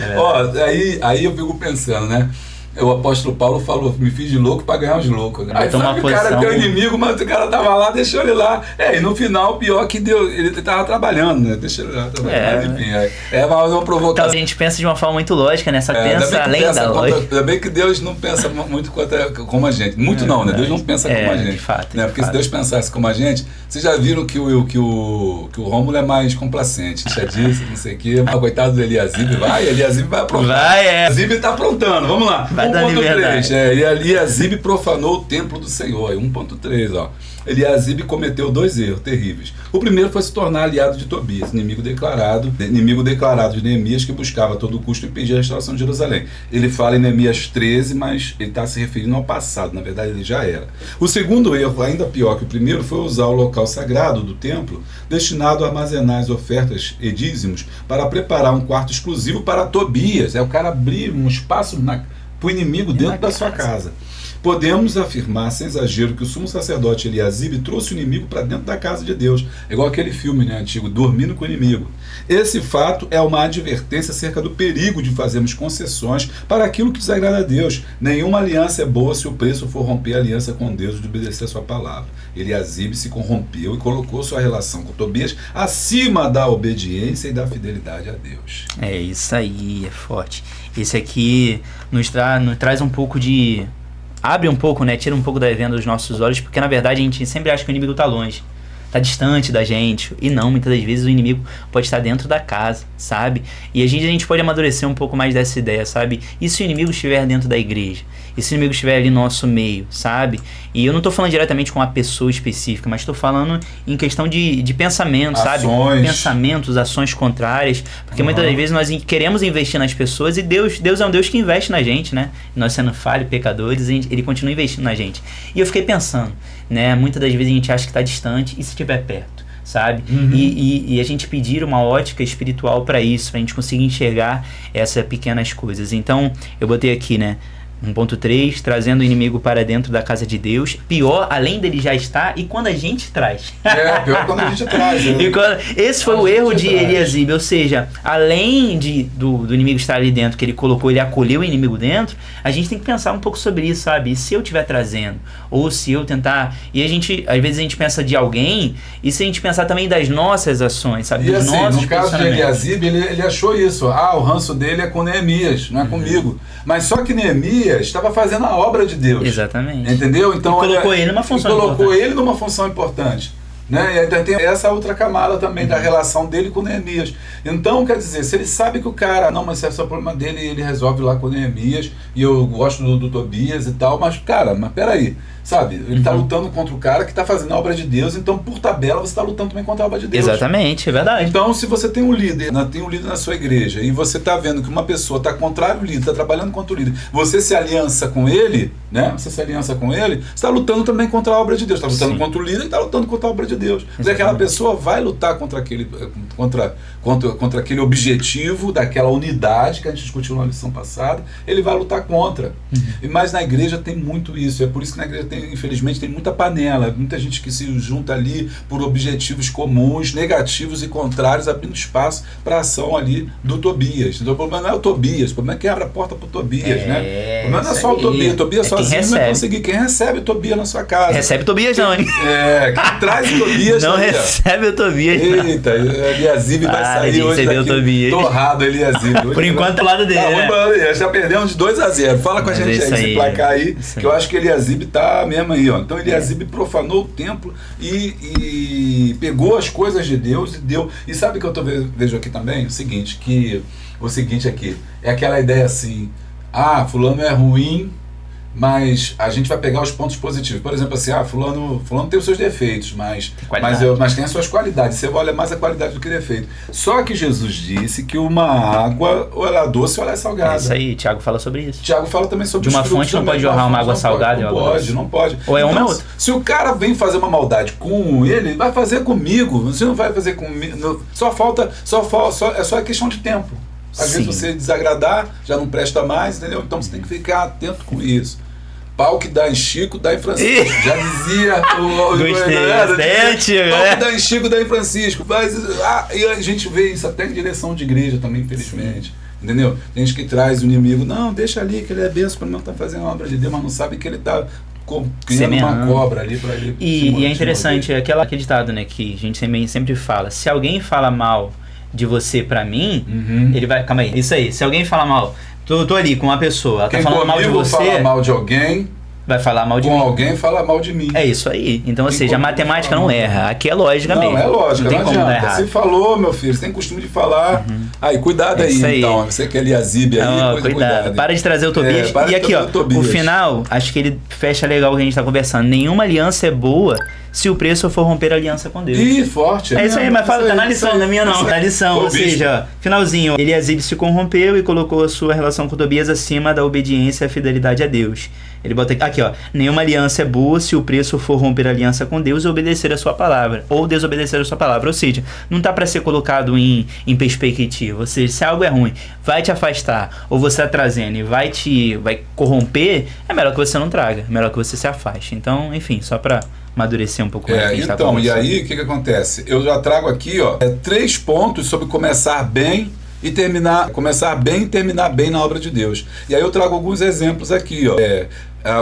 Aí eu fico pensando, né? O apóstolo Paulo falou, me fiz de louco para ganhar os loucos. Né? Aí sabe que o cara é teu inimigo, mas o cara tava lá, deixou ele lá. E no final, pior que deu, ele tava trabalhando, né? Deixa ele lá trabalhando. Mas enfim, é uma provocação. Então, a gente pensa de uma forma muito lógica, né? Só pensa além da lógica. Ainda bem que Deus não pensa muito como a gente. Muito não, né? Deus não pensa como a gente. De fato, né? Porque se Deus pensasse como a gente, vocês já viram que o Rômulo é mais complacente. Deixa disso, não sei o quê. Mas coitado do Eliasib, Eliasib vai aprontar. Eliasib tá aprontando, vamos lá. Vai dando liberdade. 1.3, Eliasibe profanou o templo do Senhor. 1.3, ó. Eliasibe cometeu 2 erros terríveis. O primeiro foi se tornar aliado de Tobias, inimigo declarado de Neemias, que buscava a todo custo impedir a restauração de Jerusalém. Ele fala em Neemias 13, mas ele está se referindo ao passado, na verdade ele já era. O segundo erro, ainda pior que o primeiro, foi usar o local sagrado do templo, destinado a armazenar as ofertas e dízimos, para preparar um quarto exclusivo para Tobias. É o cara abrir um espaço para o inimigo dentro da sua casa. Podemos afirmar, sem exagero, que o sumo sacerdote Eliasibe trouxe o inimigo para dentro da casa de Deus. É igual aquele filme, né, antigo, Dormindo com o Inimigo. Esse fato é uma advertência acerca do perigo de fazermos concessões para aquilo que desagrada a Deus. Nenhuma aliança é boa se o preço for romper a aliança com Deus e de obedecer a sua palavra. Eliasibe se corrompeu e colocou sua relação com Tobias acima da obediência e da fidelidade a Deus. É isso aí, é forte. Esse aqui nos traz um pouco de... Abre um pouco, né? Tira um pouco da venda dos nossos olhos, porque na verdade a gente sempre acha que o inimigo está longe, está distante da gente. E não, muitas das vezes o inimigo pode estar dentro da casa, sabe? E a gente pode amadurecer um pouco mais dessa ideia, sabe? E se o inimigo estiver dentro da igreja? E se o inimigo estiver ali no nosso meio, sabe? E eu não estou falando diretamente com uma pessoa específica, mas estou falando em questão de pensamento, sabe? Pensamentos, ações contrárias. Porque muitas das vezes nós queremos investir nas pessoas e Deus é um Deus que investe na gente, né? Nós sendo falhos, pecadores, Ele continua investindo na gente. E eu fiquei pensando, né? Muitas das vezes a gente acha que está distante e se estiver perto, sabe? E a gente pedir uma ótica espiritual para isso, para a gente conseguir enxergar essas pequenas coisas. Então, eu botei aqui, né? 1.3, trazendo o inimigo para dentro da casa de Deus. Pior, além dele já estar, e quando a gente traz. Pior quando a gente traz. Né? Esse foi o erro de Eliasibe, ou seja, além do inimigo estar ali dentro, que ele colocou, ele acolheu o inimigo dentro, a gente tem que pensar um pouco sobre isso, sabe? E se eu estiver trazendo? Ou se eu tentar... E às vezes a gente pensa de alguém, e se a gente pensar também das nossas ações, sabe? Dos nossos no caso de Eliasibe, ele achou isso. O ranço dele é com Neemias, não é comigo. Mas só que Neemias estava fazendo a obra de Deus. Exatamente. Entendeu? Então, colocou ele numa função importante. Né? E tem essa outra camada também da relação dele com Neemias. Então, quer dizer, se ele sabe que o cara, não, mas esse é o problema dele, ele resolve lá com Neemias, e eu gosto do Tobias e tal, mas peraí, sabe? Ele está lutando contra o cara que está fazendo a obra de Deus, então por tabela você está lutando também contra a obra de Deus. Exatamente, é verdade. Então, se você tem um líder na sua igreja, e você está vendo que uma pessoa está contrário ao líder, está trabalhando contra o líder, você se aliança com ele, né? Você está lutando também contra a obra de Deus, está lutando contra o líder e está lutando contra a obra de Deus. Mas aquela pessoa vai lutar contra aquele objetivo, daquela unidade que a gente discutiu na lição passada, ele vai lutar contra. Mas na igreja tem muito isso, é por isso que na igreja infelizmente tem muita panela, muita gente que se junta ali por objetivos comuns, negativos e contrários, abrindo espaço para a ação ali do Tobias. Então o problema não é o Tobias, o problema é quem abre a porta para o Tobias, né? O problema não é só o Tobias, Tobias sozinho não vai conseguir. Quem recebe o Tobias na sua casa? Recebe o Tobias não, hein? Quem traz o Tobias não recebe o Tobias. Eita, Eliasibe vai sair hoje daqui torrado, Eliasibe. Por enquanto do lado dele, né? Já perdemos de 2-0. Fala com a gente aí, esse placar aí, que eu acho que Eliasibe tá mesmo aí, ó. Então Eliasibe profanou o templo e pegou as coisas de Deus e deu. E sabe o que eu vejo aqui também? O seguinte aqui, é aquela ideia assim, fulano é ruim, mas a gente vai pegar os pontos positivos. Por exemplo, assim, fulano tem os seus defeitos, mas tem as suas qualidades. Você olha mais a qualidade do que defeito. Só que Jesus disse que uma água, ou ela é doce ou ela é salgada. É isso aí, Tiago fala sobre isso. Tiago fala também sobre de uma fonte não pode jorrar uma água salgada. Não pode. Ou é uma ou outra. Se o cara vem fazer uma maldade com ele vai fazer comigo. Você não vai fazer comigo. É só questão de tempo. Às vezes você desagradar, já não presta mais, entendeu? Então você tem que ficar atento com isso. Pau que dá em Chico, dá em Francisco. Já dizia Gostei, pau que dá em Chico, dá em Francisco. E a gente vê isso até em direção de igreja também, infelizmente. Entendeu? Tem gente que traz o inimigo, não, deixa ali que ele é benção para não estar fazendo a obra de Deus, mas não sabe que ele está criando uma cobra ali para ele. E é interessante, aquele ditado, né, que a gente sempre fala, se alguém fala mal de você para mim, ele vai... Calma aí, isso aí, se alguém fala mal... Tô ali com uma pessoa, ela tá falando mal de você. Fala mal de alguém, vai falar mal de com mim. alguém fala mal de mim. É isso aí. Então, ou Tem seja, a como matemática falar não mal. erra. Aqui é lógica mesmo. Não, é lógico, Não tem não como dar adianta. errado. Você falou, meu filho, você tem costume de falar. Aí, cuidado É aí, isso aí. então. Você que é Eliasib aí, Não, cuidado. Para de trazer o Tobias. para E de aqui, trazer ó, o Tobias. o final, acho que ele fecha legal o que a gente tá conversando. Nenhuma aliança é boa se o preço for romper a aliança com Deus. Ih, forte. É isso aí, mas fala, tá na lição, isso aí, não é minha não. isso aí. Na lição, Ô, ou bicho. seja, finalzinho. Eliasib se corrompeu e colocou a sua relação com Tobias acima da obediência e a fidelidade a Deus. Ele bota aqui, ó. Nenhuma aliança é boa se o preço for romper a aliança com Deus e obedecer a sua palavra. Ou desobedecer a sua palavra. Ou seja, não tá para ser colocado em perspectiva. Ou seja, se algo é ruim, vai te afastar, ou você tá trazendo e vai corromper, é melhor que você não traga. É melhor que você se afaste. Então, enfim, só para amadurecer um pouco mais o que a gente tá Então, e conversando. aí, o que acontece? Eu já trago aqui, ó, 3 pontos sobre começar bem e terminar bem na obra de Deus. E aí eu trago alguns exemplos aqui, ó.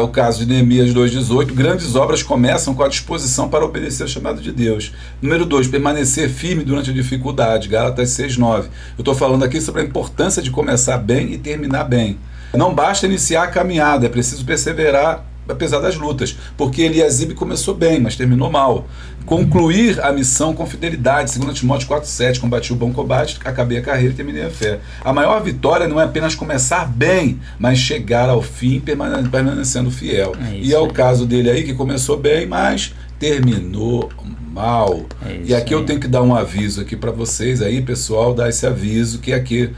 O caso de Neemias 2,18, grandes obras começam com a disposição para obedecer ao chamado de Deus. Número 2, permanecer firme durante a dificuldade, Gálatas 6,9. Eu estou falando aqui sobre a importância de começar bem e terminar bem. Não basta iniciar a caminhada, é preciso perseverar apesar das lutas, porque Eliasib começou bem, mas terminou mal. Concluir a missão com fidelidade, 2 Timóteo 4,7, combati o bom combate, acabei a carreira e terminei a fé. A maior vitória não é apenas começar bem, mas chegar ao fim permanecendo fiel. E é o caso dele aí, que começou bem, mas terminou mal. E aqui eu tenho que dar um aviso aqui para vocês aí, pessoal, dar esse aviso, que aqui,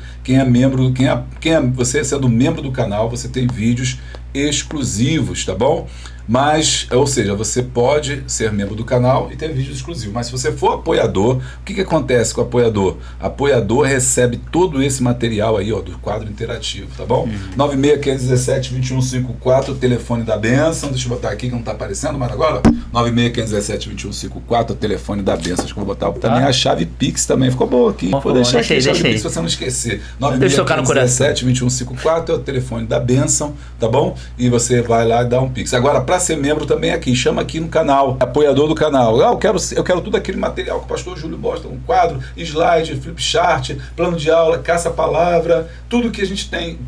você sendo membro do canal, você tem vídeos exclusivos, tá bom? Mas, ou seja, você pode ser membro do canal e ter vídeo exclusivo. Mas se você for apoiador, o que acontece com o apoiador? Apoiador recebe todo esse material aí, ó, do quadro interativo, tá bom? 96517-2154, o telefone da bênção. Deixa eu botar aqui que não tá aparecendo, mas agora, 96517-2154, o telefone da bênção. Acho que eu vou botar também a chave Pix também. Ficou boa aqui. Vou deixar aqui a chave Pix se você não esquecer. 96517-2154 é o telefone da bênção, tá bom? E você vai lá e dá um Pix. Agora, para ser membro também aqui, chama aqui no canal, apoiador do canal. Eu quero tudo aquele material que o pastor Júlio Bosta, um quadro, slide, flip chart, plano de aula, caça-palavra, tudo que a gente tem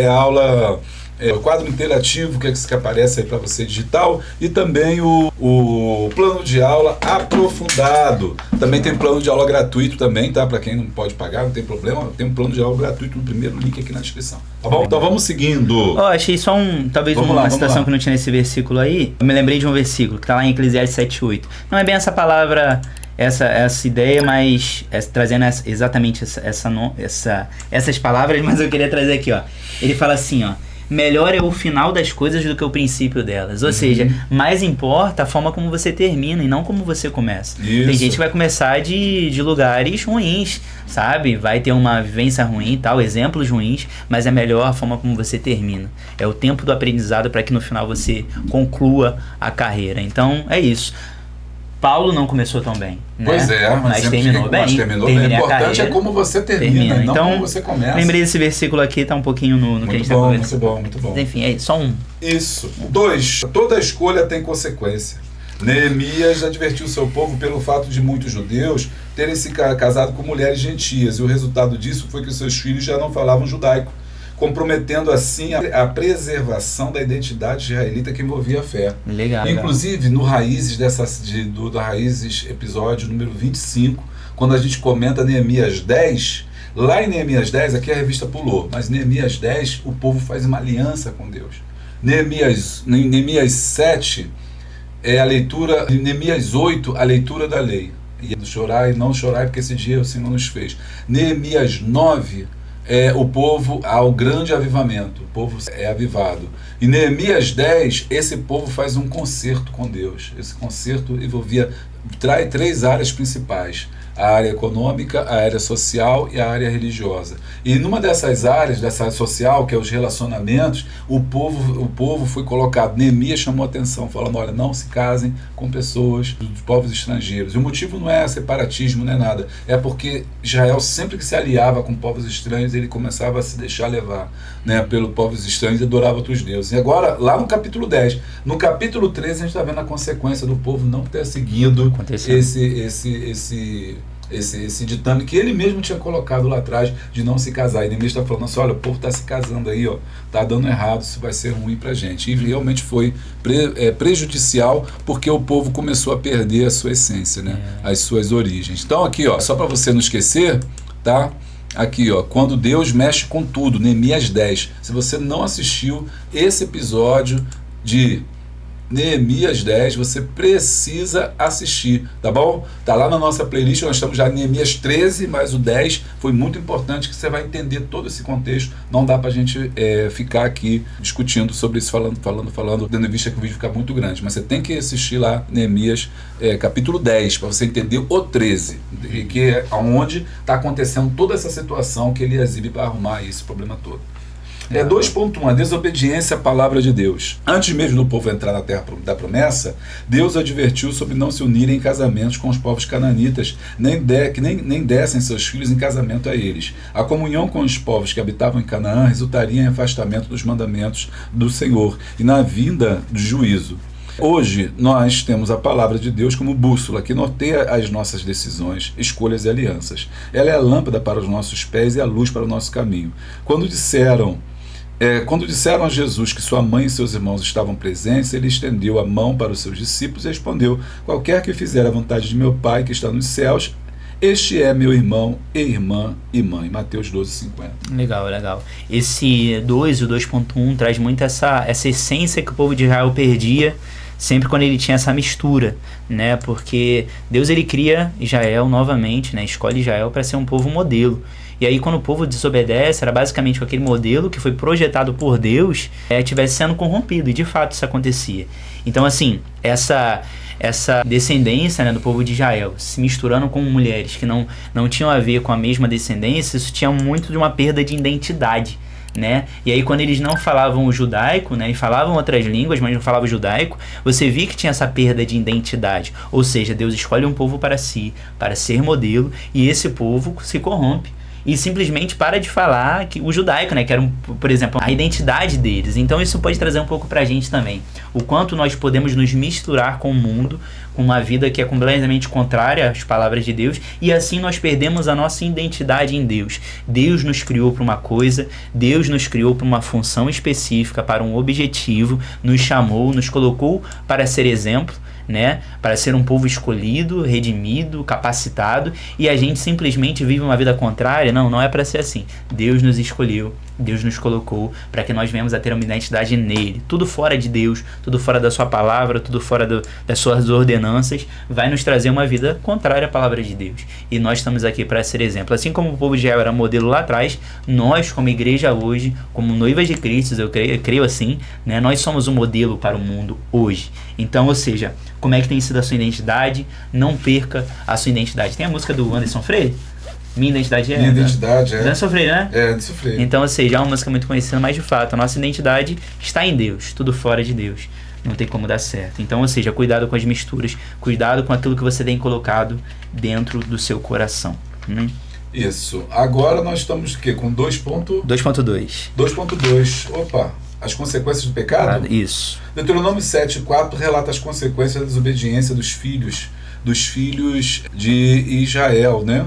aula, quadro interativo que aparece aí para você digital, e também o plano de aula aprofundado. Também tem plano de aula gratuito também, tá? Para quem não pode pagar, não tem problema, tem um plano de aula gratuito no primeiro link aqui na descrição. Tá bom? Então vamos seguindo. Achei só uma citação que não tinha nesse versículo aí. Eu me lembrei de um versículo que tá lá em Eclesiastes 7:8. Não é bem essa palavra, essa ideia, mas trazendo exatamente essas palavras, mas eu queria trazer aqui, ó. Ele fala assim, ó: melhor é o final das coisas do que o princípio delas. Ou seja, mais importa a forma como você termina e não como você começa. Isso. Tem gente que vai começar de lugares ruins, sabe? Vai ter uma vivência ruim e tal, exemplos ruins, mas é melhor a forma como você termina. É o tempo do aprendizado para que no final você conclua a carreira. Então, é isso. Paulo não começou tão bem, né? Pois é, mas terminou bem. O importante é como você termina, não então, como você começa. Lembrei desse versículo aqui, tá um pouquinho no que a gente está conversando. Muito bom. Mas, enfim, é só um. Isso. 2. Toda escolha tem consequência. Neemias advertiu seu povo pelo fato de muitos judeus terem se casado com mulheres gentias, e o resultado disso foi que seus filhos já não falavam judaico, comprometendo assim a preservação da identidade israelita que envolvia a fé. Legal. Inclusive, no Raízes, do Raízes, episódio número 25, quando a gente comenta Neemias 10, lá em Neemias 10, aqui a revista pulou, mas Neemias 10, o povo faz uma aliança com Deus. Neemias 7, a leitura, Neemias 8, a leitura da lei. E chorai e não chorai, porque esse dia o Senhor nos fez. Neemias 9, o povo ao grande avivamento, o povo é avivado. E Neemias 10, esse povo faz um concerto com Deus. Esse concerto traz 3 áreas principais: a área econômica, a área social e a área religiosa. E numa dessas áreas, dessa área social, que é os relacionamentos, o povo foi colocado. Neemias chamou a atenção, falando: olha, não se casem com pessoas dos povos estrangeiros. E o motivo não é separatismo, não é nada. É porque Israel, sempre que se aliava com povos estranhos, ele começava a se deixar levar, né, pelos povos estranhos e adorava outros deuses. E agora, lá no capítulo 10, no capítulo 13, a gente está vendo a consequência do povo não ter seguido esse ditame que ele mesmo tinha colocado lá atrás de não se casar. E Neemias está falando assim, olha, o povo está se casando aí, ó, tá dando errado, isso vai ser ruim pra gente. E realmente foi prejudicial, porque o povo começou a perder a sua essência, né? As suas origens. Então aqui, ó, só para você não esquecer, tá? Aqui, ó, quando Deus mexe com tudo, Neemias 10. Se você não assistiu esse episódio de Neemias 10, você precisa assistir, tá bom? Tá lá na nossa playlist, nós estamos já em Neemias 13, mas o 10 foi muito importante, que você vai entender todo esse contexto. Não dá pra gente ficar aqui discutindo sobre isso, falando, tendo em vista que o vídeo fica muito grande, mas você tem que assistir lá Neemias capítulo 10, para você entender o 13, que é onde está acontecendo toda essa situação que ele exibe para arrumar esse problema todo. 2.1, a desobediência à palavra de Deus. Antes mesmo do povo entrar na terra da promessa, Deus advertiu sobre não se unirem em casamentos com os povos cananitas, que nem dessem seus filhos em casamento a eles. A comunhão com os povos que habitavam em Canaã resultaria em afastamento dos mandamentos do Senhor e na vinda do juízo. Hoje nós temos a palavra de Deus como bússola que norteia as nossas decisões, escolhas e alianças. Ela é a lâmpada para os nossos pés e a luz para o nosso caminho. Quando disseram a Jesus que sua mãe e seus irmãos estavam presentes, ele estendeu a mão para os seus discípulos e respondeu: qualquer que fizer a vontade de meu Pai que está nos céus, este é meu irmão e irmã e mãe. Mateus 12:50. Legal. Esse 2, o 2.1, traz muito essa essência que o povo de Israel perdia sempre quando ele tinha essa mistura, né? Porque Deus, ele cria Israel novamente, né? Escolhe Israel para ser um povo modelo. E aí quando o povo desobedece, era basicamente com aquele modelo que foi projetado por Deus estivesse sendo corrompido, e de fato isso acontecia. Então assim, essa descendência, né, do povo de Israel se misturando com mulheres que não tinham a ver com a mesma descendência, isso tinha muito de uma perda de identidade, né? E aí quando eles não falavam o judaico, né, e falavam outras línguas, mas não falavam o judaico, você via que tinha essa perda de identidade. Ou seja, Deus escolhe um povo para si, para ser modelo, e esse povo se corrompe e simplesmente para de falar que o judaico, né, que era, por exemplo, a identidade deles. Então isso pode trazer um pouco pra gente também, o quanto nós podemos nos misturar com o mundo, com uma vida que é completamente contrária às palavras de Deus, e assim nós perdemos a nossa identidade em Deus. Deus nos criou para uma coisa, Deus nos criou para uma função específica, para um objetivo, nos chamou, nos colocou para ser exemplo, né, para ser um povo escolhido, redimido, capacitado, e a gente simplesmente vive uma vida contrária. Não é para ser assim. Deus nos escolheu, Deus nos colocou para que nós venhamos a ter uma identidade nele. Tudo fora de Deus, tudo fora da sua palavra, tudo fora das suas ordenanças, vai nos trazer uma vida contrária à palavra de Deus. E nós estamos aqui para ser exemplo. Assim como o povo de Israel era modelo lá atrás, nós como igreja hoje, como noivas de Cristo, eu creio assim, né, nós somos um modelo para o mundo hoje. Então, ou seja, como é que tem sido a sua identidade? Não perca a sua identidade. Tem a música do Anderson Freire? Minha identidade é... Minha identidade é... Anderson Freire, né? Anderson Freire. Então, ou seja, é uma música muito conhecida, mas de fato, a nossa identidade está em Deus. Tudo fora de Deus não tem como dar certo. Então, ou seja, cuidado com as misturas, cuidado com aquilo que você tem colocado dentro do seu coração. Isso. Agora nós estamos o quê? Com 2.2. 2.2. Opa! As consequências do pecado? Isso. Deuteronômio 7:4 relata as consequências da desobediência dos filhos de Israel, né?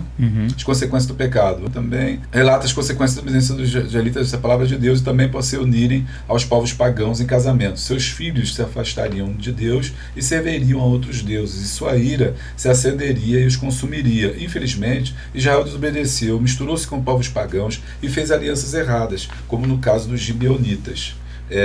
As consequências do pecado. Também relata as consequências da desobediência dos israelitas dessa palavra de Deus, e também por se unirem aos povos pagãos em casamento. Seus filhos se afastariam de Deus e serviriam a outros deuses, e sua ira se acenderia e os consumiria. Infelizmente, Israel desobedeceu, misturou-se com povos pagãos e fez alianças erradas, como no caso dos gibeonitas.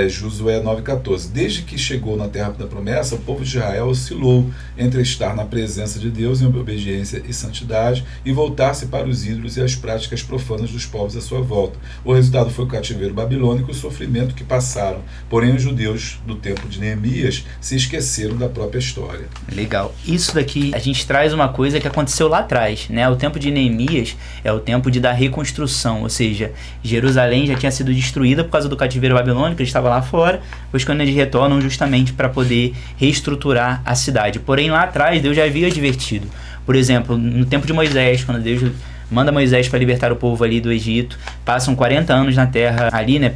Josué 9:14. Desde que chegou na terra da promessa, o povo de Israel oscilou entre estar na presença de Deus em obediência e santidade e voltar-se para os ídolos e as práticas profanas dos povos à sua volta. O resultado foi o cativeiro babilônico e o sofrimento que passaram. Porém, os judeus do tempo de Neemias se esqueceram da própria história. Legal. Isso daqui, a gente traz uma coisa que aconteceu lá atrás, né? O tempo de Neemias é o tempo da reconstrução, ou seja, Jerusalém já tinha sido destruída por causa do cativeiro babilônico, estava lá fora, pois quando eles retornam justamente para poder reestruturar a cidade. Porém, lá atrás, Deus já havia advertido. Por exemplo, no tempo de Moisés, quando Deus manda Moisés para libertar o povo ali do Egito, passam 40 anos na terra ali, né,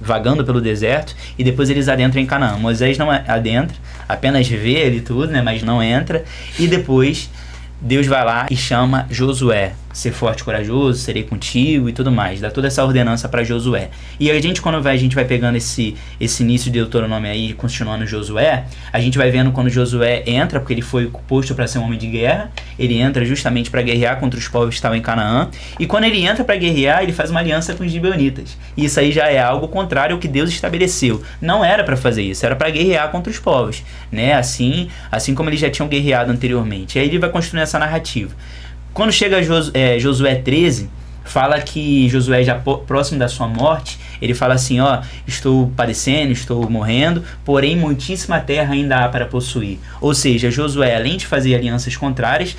vagando pelo deserto, e depois eles adentram em Canaã. Moisés não adentra, apenas vê ali tudo, né, mas não entra, e depois Deus vai lá e chama Josué. Ser forte e corajoso, serei contigo e tudo mais. Dá toda essa ordenança para Josué. E a gente, quando a gente vai pegando esse início de Deuteronômio aí, continuando Josué, a gente vai vendo quando Josué entra, porque ele foi posto para ser um homem de guerra, ele entra justamente para guerrear contra os povos que estavam em Canaã, e quando ele entra para guerrear, ele faz uma aliança com os gibeonitas. E isso aí já é algo contrário ao que Deus estabeleceu. Não era para fazer isso, era para guerrear contra os povos, né? Assim como eles já tinham guerreado anteriormente. E aí ele vai construindo essa narrativa. Quando chega Josué 13, fala que Josué, já próximo da sua morte, ele fala assim, estou padecendo, estou morrendo, porém muitíssima terra ainda há para possuir. Ou seja, Josué, além de fazer alianças contrárias,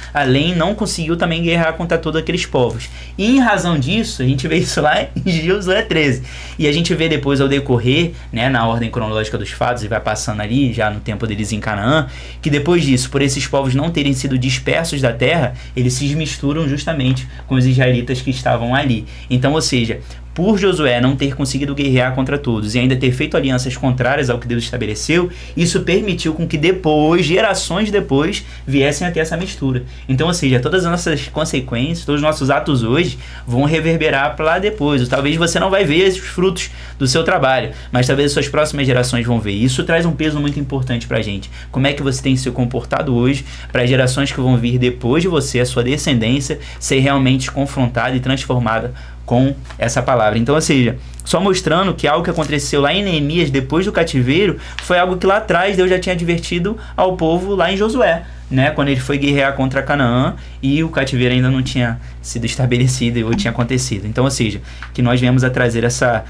não conseguiu também guerrear contra todos aqueles povos. E em razão disso, a gente vê isso lá em Josué 13. E a gente vê depois ao decorrer, né, na ordem cronológica dos fatos, e vai passando ali, já no tempo deles em Canaã, que depois disso, por esses povos não terem sido dispersos da terra, eles se misturam justamente com os israelitas que estavam ali. Então, ou seja, por Josué não ter conseguido guerrear contra todos e ainda ter feito alianças contrárias ao que Deus estabeleceu, isso permitiu com que depois, gerações depois, viessem a ter essa mistura. Então, ou seja, todas as nossas consequências, todos os nossos atos hoje vão reverberar para lá depois. Ou talvez você não vai ver os frutos do seu trabalho, mas talvez as suas próximas gerações vão ver. Isso traz um peso muito importante para a gente. Como é que você tem se comportado hoje para as gerações que vão vir depois de você, a sua descendência, ser realmente confrontada e transformada com essa palavra. Então, ou seja, só mostrando que algo que aconteceu lá em Neemias depois do cativeiro foi algo que lá atrás Deus já tinha advertido ao povo lá em Josué, né? Quando ele foi guerrear contra Canaã e o cativeiro ainda não tinha sido estabelecido ou tinha acontecido. Então, ou seja, que nós viemos a trazer essa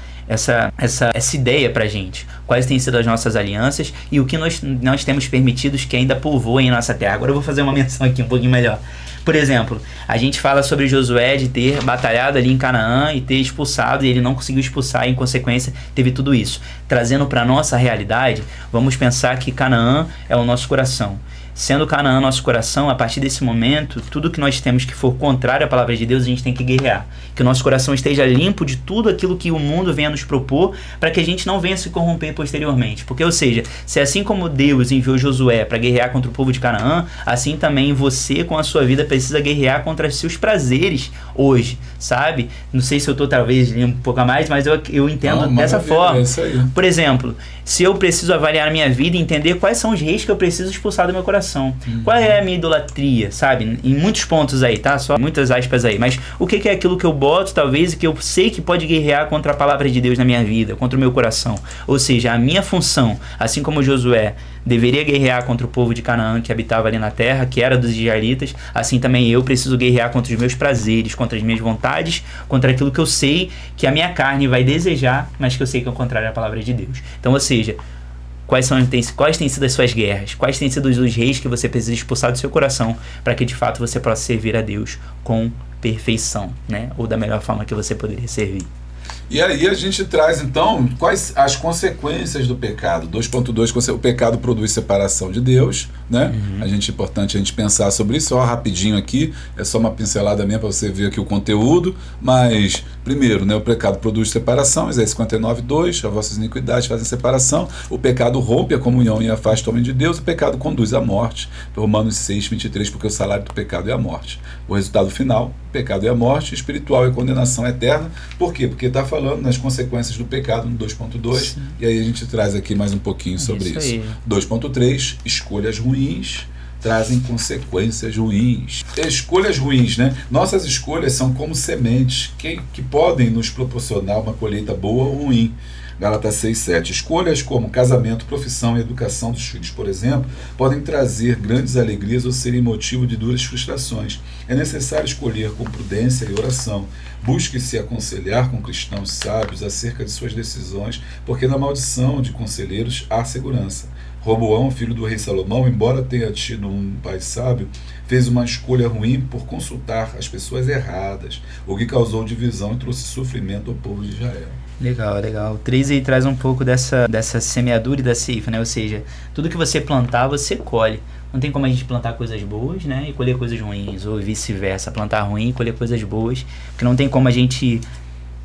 ideia pra gente. Quais têm sido as nossas alianças e o que nós temos permitidos que ainda povoem em nossa terra. Agora eu vou fazer uma menção aqui um pouquinho melhor. Por exemplo, a gente fala sobre Josué de ter batalhado ali em Canaã e ter expulsado, e ele não conseguiu expulsar, e em consequência teve tudo isso. Trazendo para a nossa realidade, vamos pensar que Canaã é o nosso coração. Sendo Canaã nosso coração, a partir desse momento, tudo que nós temos que for contrário à palavra de Deus, a gente tem que guerrear. Que o nosso coração esteja limpo de tudo aquilo que o mundo venha nos propor, para que a gente não venha se corromper posteriormente. Porque, ou seja, se assim como Deus enviou Josué para guerrear contra o povo de Canaã, assim também você, com a sua vida, precisa guerrear contra os seus prazeres hoje, sabe? Não sei se eu estou talvez um pouco a mais, mas eu entendo dessa forma. É isso aí. Por exemplo, se eu preciso avaliar a minha vida e entender quais são os reis que eu preciso expulsar do meu coração. Qual é a minha idolatria, sabe? Em muitos pontos aí, tá? Só muitas aspas aí. Mas o que é aquilo que eu boto, talvez, e que eu sei que pode guerrear contra a palavra de Deus na minha vida, contra o meu coração? Ou seja, a minha função, assim como Josué deveria guerrear contra o povo de Canaã que habitava ali na terra, que era dos israelitas, assim também eu preciso guerrear contra os meus prazeres, contra as minhas vontades, contra aquilo que eu sei que a minha carne vai desejar, mas que eu sei que é o contrário da palavra de Deus. Então, ou seja, quais têm sido as suas guerras? Quais têm sido os reis que você precisa expulsar do seu coração para que de fato você possa servir a Deus com perfeição, né? Ou da melhor forma que você poderia servir. E aí a gente traz então quais as consequências do pecado. 2.2, o pecado produz separação de Deus, né? Importante a gente pensar sobre isso. Ó, rapidinho aqui, é só uma pincelada minha para você ver aqui o conteúdo, mas primeiro, né, o pecado produz separação, Isaías 59:2, as vossas iniquidades fazem separação, o pecado rompe a comunhão e afasta o homem de Deus, o pecado conduz à morte, Romanos 6:23, porque o salário do pecado é a morte. O resultado final, o pecado é a morte, espiritual é a condenação eterna. Por quê? Porque está falando nas consequências do pecado no 2.2, e aí a gente traz aqui mais um pouquinho sobre isso. 2.3, escolhas ruins trazem consequências ruins. Escolhas ruins, né? Nossas escolhas são como sementes que podem nos proporcionar uma colheita boa ou ruim. Gálatas 6:7. Escolhas como casamento, profissão e educação dos filhos, por exemplo, podem trazer grandes alegrias ou serem motivo de duras frustrações. É necessário escolher com prudência e oração. Busque se aconselhar com cristãos sábios acerca de suas decisões, porque na maldição de conselheiros há segurança. Roboão, filho do rei Salomão, embora tenha tido um pai sábio, fez uma escolha ruim por consultar as pessoas erradas, o que causou divisão e trouxe sofrimento ao povo de Israel. Legal, legal. O 3 aí traz um pouco dessa semeadura e da ceifa, né? Ou seja, tudo que você plantar, você colhe. Não tem como a gente plantar coisas boas, né, e colher coisas ruins, ou vice-versa, plantar ruim e colher coisas boas, porque não tem como a gente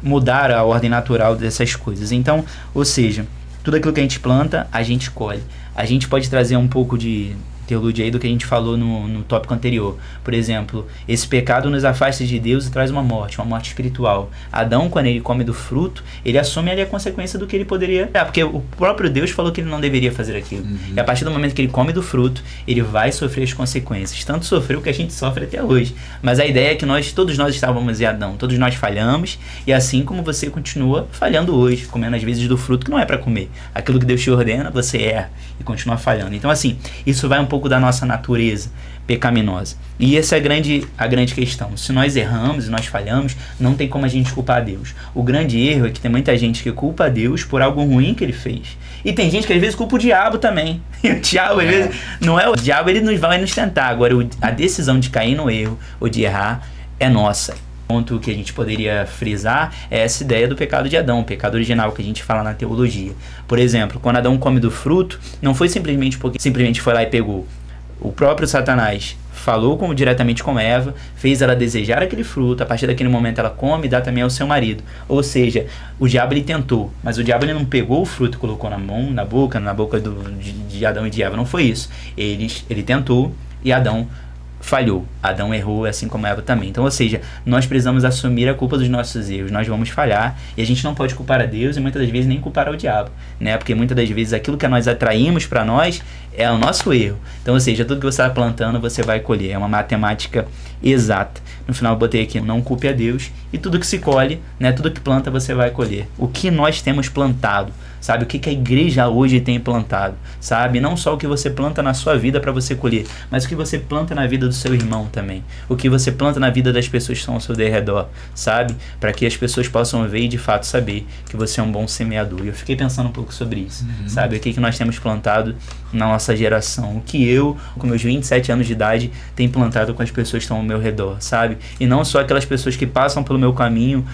mudar a ordem natural dessas coisas. Então, ou seja, tudo aquilo que a gente planta, a gente colhe. A gente pode trazer um pouco de interlúdio aí do que a gente falou no tópico anterior. Por exemplo, esse pecado nos afasta de Deus e traz uma morte espiritual. Adão, quando ele come do fruto, ele assume ali a consequência do que ele poderia... porque o próprio Deus falou que ele não deveria fazer aquilo. E a partir do momento que ele come do fruto, ele vai sofrer as consequências. Tanto sofreu que a gente sofre até hoje. Mas a ideia é que todos nós estávamos em Adão, todos nós falhamos, e assim como você continua falhando hoje, comendo às vezes do fruto que não é para comer. Aquilo que Deus te ordena, você erra e continua falhando. Então assim, isso vai um pouco da nossa natureza pecaminosa. E essa é a grande questão. Se nós erramos e nós falhamos, não tem como a gente culpar a Deus. O grande erro é que tem muita gente que culpa a Deus por algo ruim que ele fez. E tem gente que às vezes culpa o diabo também. E o diabo, às vezes, não é o diabo, ele nos vai nos tentar. Agora, a decisão de cair no erro ou de errar é nossa. O ponto que a gente poderia frisar é essa ideia do pecado de Adão, o pecado original que a gente fala na teologia. Por exemplo, quando Adão come do fruto, não foi simplesmente porque simplesmente foi lá e pegou. O próprio Satanás falou diretamente com Eva, fez ela desejar aquele fruto, a partir daquele momento ela come e dá também ao seu marido. Ou seja, o diabo ele tentou, mas o diabo ele não pegou o fruto e colocou na mão, na boca de Adão e de Eva, não foi isso. Ele tentou e Adão falhou. Adão errou, assim como Eva também. Então, ou seja, nós precisamos assumir a culpa dos nossos erros. Nós vamos falhar e a gente não pode culpar a Deus e muitas das vezes nem culpar o diabo, né? Porque muitas das vezes aquilo que nós atraímos para nós é o nosso erro. Então, ou seja, tudo que você está plantando, você vai colher. É uma matemática exata. No final eu botei aqui, não culpe a Deus, e tudo que se colhe, né, tudo que planta você vai colher. O que nós temos plantado, sabe? O que a igreja hoje tem plantado, sabe? Não só o que você planta na sua vida para você colher, mas o que você planta na vida do seu irmão também. O que você planta na vida das pessoas que estão ao seu redor, sabe? Para que as pessoas possam ver e de fato saber que você é um bom semeador. E eu fiquei pensando um pouco sobre isso, sabe? O que nós temos plantado na nossa geração. O que eu, com meus 27 anos de idade, tenho plantado com as pessoas que estão ao meu redor, sabe? E não só aquelas pessoas que passam pelo meu caminho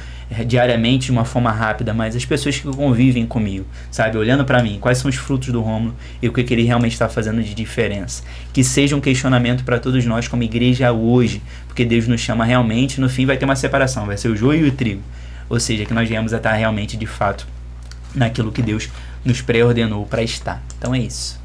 diariamente de uma forma rápida, mas as pessoas que convivem comigo, sabe? Olhando para mim, quais são os frutos do Rômulo e o que ele realmente está fazendo de diferença. Que seja um questionamento para todos nós como igreja hoje, porque Deus nos chama realmente, no fim vai ter uma separação, vai ser o joio e o trigo. Ou seja, que nós viemos a estar realmente, de fato, naquilo que Deus nos pré-ordenou para estar. Então é isso.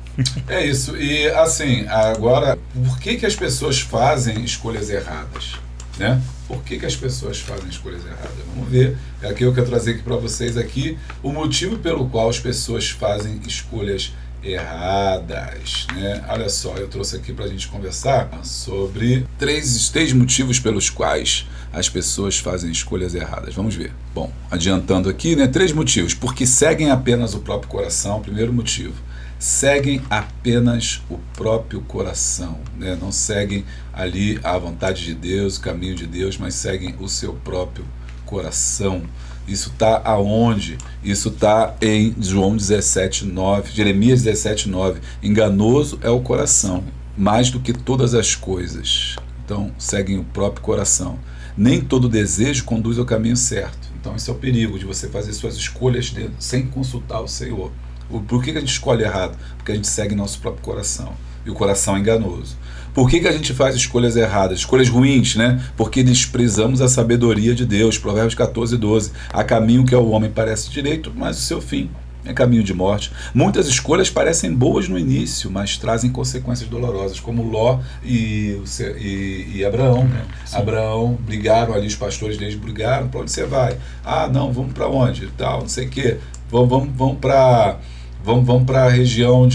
É isso. E assim, agora, por que as pessoas fazem escolhas erradas? Né? Por que as pessoas fazem escolhas erradas? Vamos ver. É aqui eu quero trazer aqui para vocês aqui o motivo pelo qual as pessoas fazem escolhas erradas, né? Olha só, eu trouxe aqui para a gente conversar sobre três motivos pelos quais as pessoas fazem escolhas erradas. Vamos ver. Bom, adiantando aqui, né? 3 motivos. Porque seguem apenas o próprio coração, primeiro motivo. Seguem apenas o próprio coração, né? Não seguem ali a vontade de Deus, o caminho de Deus, mas seguem o seu próprio coração. Isso está aonde? Isso está em João 17:9, Jeremias 17:9. Enganoso é o coração, mais do que todas as coisas. Então, seguem o próprio coração. Nem todo desejo conduz ao caminho certo. Então, esse é o perigo de você fazer suas escolhas sem consultar o Senhor. Por que a gente escolhe errado? Porque a gente segue nosso próprio coração. E o coração é enganoso. Por que a gente faz escolhas erradas? Escolhas ruins, né? Porque desprezamos a sabedoria de Deus. Provérbios 14:12. Há caminho que ao homem parece direito, mas o seu fim é caminho de morte. Muitas escolhas parecem boas no início, mas trazem consequências dolorosas, como Ló e Abraão. Né? Abraão, brigaram ali, os pastores deles brigaram. Para onde você vai? Ah, não, vamos para onde? Tal, não sei o quê. Vamos para a região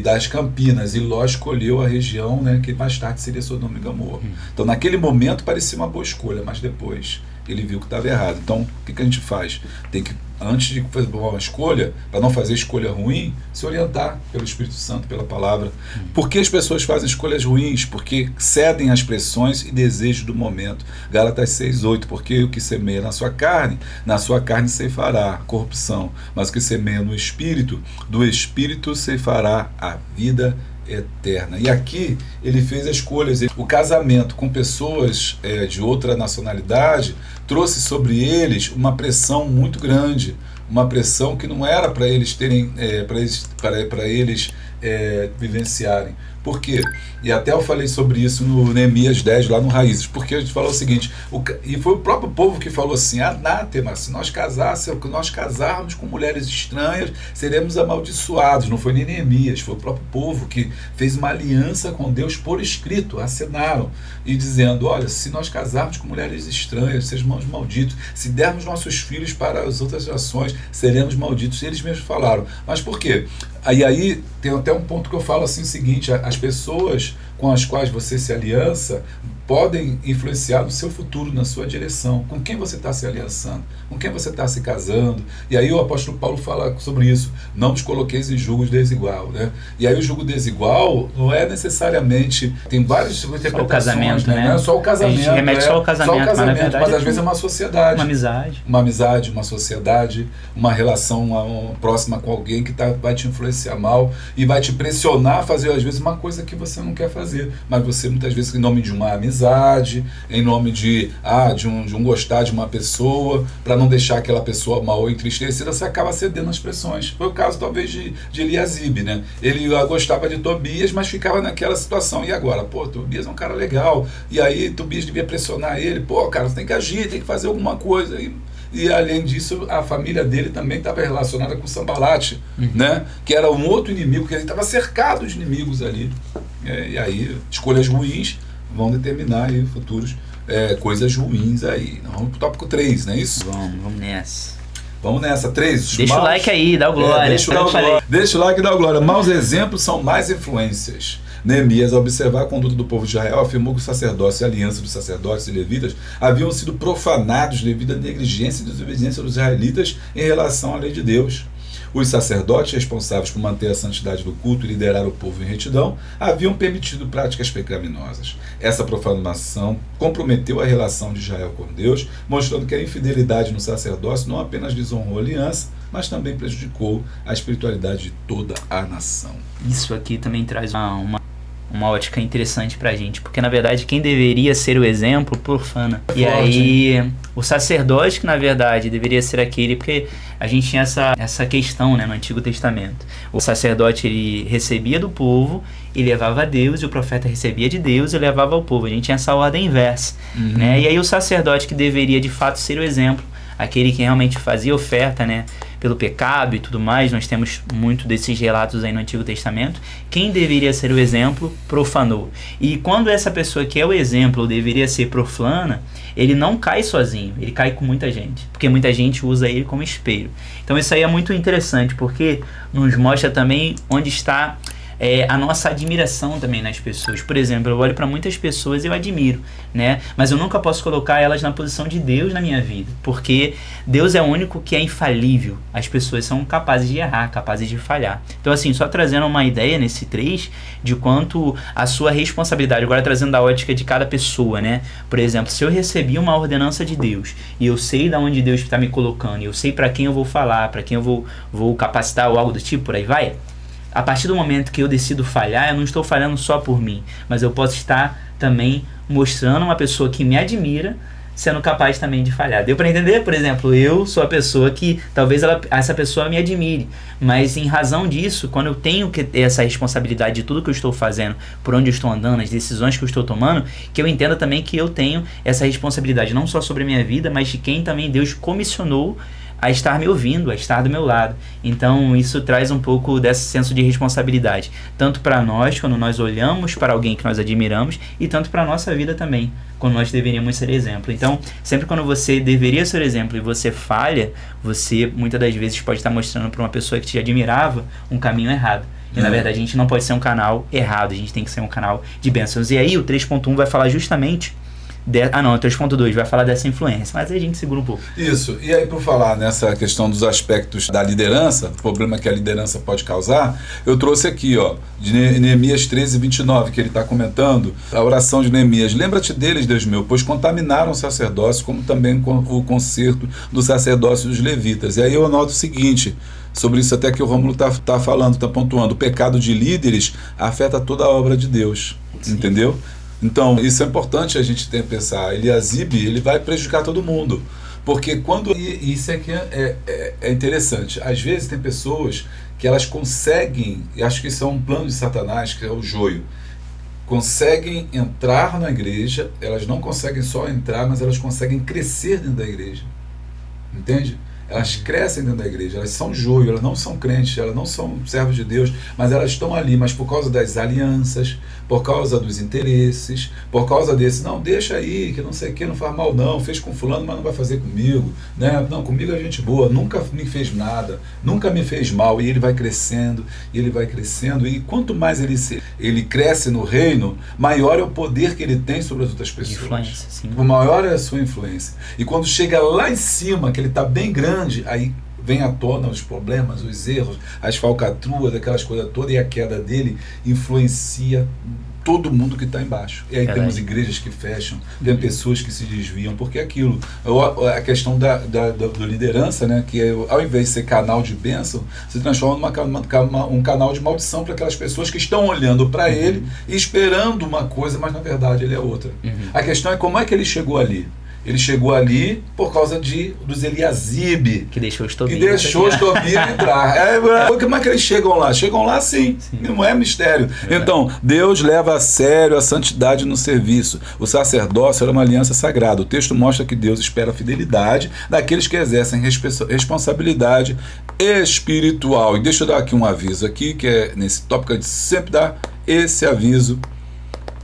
das Campinas, e Ló escolheu a região, né, que mais tarde seria Sodoma e Gomorra. Então naquele momento parecia uma boa escolha, mas depois ele viu que estava errado. Então o que a gente faz? Tem que, antes de fazer uma escolha, para não fazer escolha ruim, se orientar pelo Espírito Santo, pela palavra. Por que as pessoas fazem escolhas ruins? Porque cedem às pressões e desejos do momento. Gálatas 6:8. Porque o que semeia na sua carne ceifará corrupção, mas o que semeia no Espírito, do Espírito ceifará a vida eterna. E aqui ele fez as escolhas. O casamento com pessoas de outra nacionalidade trouxe sobre eles uma pressão muito grande, uma pressão que não era para eles terem, para eles vivenciarem, Por quê? E até eu falei sobre isso no Neemias 10, lá no Raízes, porque a gente falou o seguinte, e foi o próprio povo que falou assim, anátema, se nós casarmos com mulheres estranhas, seremos amaldiçoados. Não foi nem Neemias, foi o próprio povo que fez uma aliança com Deus por escrito, assinaram, e dizendo, olha, se nós casarmos com mulheres estranhas, seremos malditos, se dermos nossos filhos para as outras gerações, seremos malditos. Eles mesmos falaram. Mas por quê? Aí tem até um ponto que eu falo assim, o seguinte, as pessoas com as quais você se aliança podem influenciar no seu futuro, na sua direção. Com quem você está se aliançando? Com quem você está se casando? E aí o apóstolo Paulo fala sobre isso. Não vos coloqueis em jugo desigual, né? E aí o jugo desigual não é necessariamente... Tem várias interpretações. Só o casamento, né? Não é só o casamento. A gente remete só ao casamento, mas na verdade mas às vezes é uma sociedade. Uma amizade. Uma amizade, uma sociedade, uma relação próxima com alguém que vai te influenciar mal e vai te pressionar a fazer, às vezes, uma coisa que você não quer fazer. Mas você, muitas vezes, em nome de uma amizade, em nome de um gostar de uma pessoa, para não deixar aquela pessoa mal ou entristecida, você acaba cedendo às pressões. Foi o caso, talvez, de Eliasibe, né? Ele gostava de Tobias, mas ficava naquela situação. E agora? Pô, Tobias é um cara legal. E aí, Tobias devia pressionar ele. Pô, cara, você tem que agir, tem que fazer alguma coisa. E além disso, a família dele também estava relacionada com Sambalate, né? Que era um outro inimigo, que ele estava cercado de inimigos ali. E aí, escolhas ruins vão determinar aí futuros coisas ruins aí. Vamos pro tópico 3, não é isso? Vamos nessa. Vamos nessa, 3. Deixa o like aí, dá o glória. Deixa o like e dá o glória. Maus exemplos são mais influências. Neemias, ao observar a conduta do povo de Israel, afirmou que o sacerdócio e a aliança dos sacerdotes e levitas haviam sido profanados devido à negligência e desobediência dos israelitas em relação à lei de Deus. Os sacerdotes, responsáveis por manter a santidade do culto e liderar o povo em retidão, haviam permitido práticas pecaminosas. Essa profanação comprometeu a relação de Israel com Deus, mostrando que a infidelidade no sacerdócio não apenas desonrou a aliança, mas também prejudicou a espiritualidade de toda a nação. Isso aqui também traz uma ótica interessante pra gente, porque na verdade quem deveria ser o exemplo profana. E aí o sacerdote que na verdade deveria ser aquele, porque a gente tinha essa questão, né, no Antigo Testamento. O sacerdote ele recebia do povo e levava a Deus, e o profeta recebia de Deus e levava ao povo. A gente tinha essa ordem inversa, né? E aí o sacerdote que deveria de fato ser o exemplo, aquele que realmente fazia oferta, né, pelo pecado e tudo mais, nós temos muito desses relatos aí no Antigo Testamento. Quem deveria ser o exemplo, profanou. E quando essa pessoa que é o exemplo deveria ser profana, ele não cai sozinho, ele cai com muita gente, porque muita gente usa ele como espelho. Então isso aí é muito interessante, porque nos mostra também onde está a nossa admiração também nas pessoas. Por exemplo, eu olho para muitas pessoas e eu admiro, né? Mas eu nunca posso colocar elas na posição de Deus na minha vida, porque Deus é o único que é infalível. As pessoas são capazes de errar, capazes de falhar. Então assim, só trazendo uma ideia nesse 3 de quanto a sua responsabilidade, agora trazendo da ótica de cada pessoa, né? Por exemplo, se eu recebi uma ordenança de Deus e eu sei de onde Deus está me colocando, e eu sei para quem eu vou falar, para quem eu vou capacitar ou algo do tipo, por aí vai. A partir do momento que eu decido falhar, eu não estou falhando só por mim, mas eu posso estar também mostrando uma pessoa que me admira, sendo capaz também de falhar. Deu para entender? Por exemplo, eu sou a pessoa que talvez essa pessoa me admire, mas em razão disso, quando eu tenho que ter essa responsabilidade de tudo que eu estou fazendo, por onde eu estou andando, as decisões que eu estou tomando, que eu entenda também que eu tenho essa responsabilidade não só sobre a minha vida, mas de quem também Deus comissionou a estar me ouvindo, a estar do meu lado. Então isso traz um pouco desse senso de responsabilidade, tanto para nós, quando nós olhamos para alguém que nós admiramos, e tanto para a nossa vida também, quando nós deveríamos ser exemplo. Então, sempre quando você deveria ser exemplo e você falha, você muitas das vezes pode estar mostrando para uma pessoa que te admirava um caminho errado. E na verdade a gente não pode ser um canal errado, a gente tem que ser um canal de bênçãos. E aí o 3.1 vai falar justamente o 3.2 vai falar dessa influência, mas aí a gente segura um pouco. Isso, e aí por falar nessa questão dos aspectos da liderança, o problema que a liderança pode causar, eu trouxe aqui, de Neemias 13:29, que ele está comentando, a oração de Neemias: lembra-te deles, Deus meu, pois contaminaram o sacerdócio, como também o concerto do sacerdócio dos levitas. E aí eu anoto o seguinte, sobre isso até que o Rômulo está falando, está pontuando: o pecado de líderes afeta toda a obra de Deus. Sim. Entendeu? Então, isso é importante a gente ter que pensar. Eliasibe, ele vai prejudicar todo mundo. Porque quando... E isso é que é interessante. Às vezes tem pessoas que elas conseguem, e acho que isso é um plano de Satanás, que é o joio, conseguem entrar na igreja, elas não conseguem só entrar, mas elas conseguem crescer dentro da igreja. Entende? Elas crescem dentro da igreja, elas são joio, elas não são crentes, elas não são servos de Deus, mas elas estão ali, mas por causa das alianças, por causa dos interesses, por causa desse, não, deixa aí, que não sei o que, não faz mal não, fez com fulano, mas não vai fazer comigo, né? Não, comigo é gente boa, nunca me fez nada, nunca me fez mal, e ele vai crescendo, e quanto mais ele cresce no reino, maior é o poder que ele tem sobre as outras pessoas. Influência, sim. Maior é a sua influência. E quando chega lá em cima, que ele está bem grande, aí vem à tona os problemas, os erros, as falcatruas, aquelas coisas todas, e a queda dele influencia todo mundo que está embaixo. E aí temos igrejas que fecham, tem pessoas que se desviam, porque é aquilo, a questão da liderança, né, que ao invés de ser canal de bênção, se transforma um canal de maldição para aquelas pessoas que estão olhando para ele e esperando uma coisa, mas na verdade ele é outra. A questão é como é que ele chegou ali. Ele chegou ali por causa dos Eliasibe. Que deixou os Tobias entrar. Como é que eles chegam lá? Chegam lá sim. Não é mistério. Então, Deus leva a sério a santidade no serviço. O sacerdócio era uma aliança sagrada. O texto mostra que Deus espera a fidelidade daqueles que exercem responsabilidade espiritual. E deixa eu dar aqui um aviso aqui, que é nesse tópico a gente sempre dá esse aviso,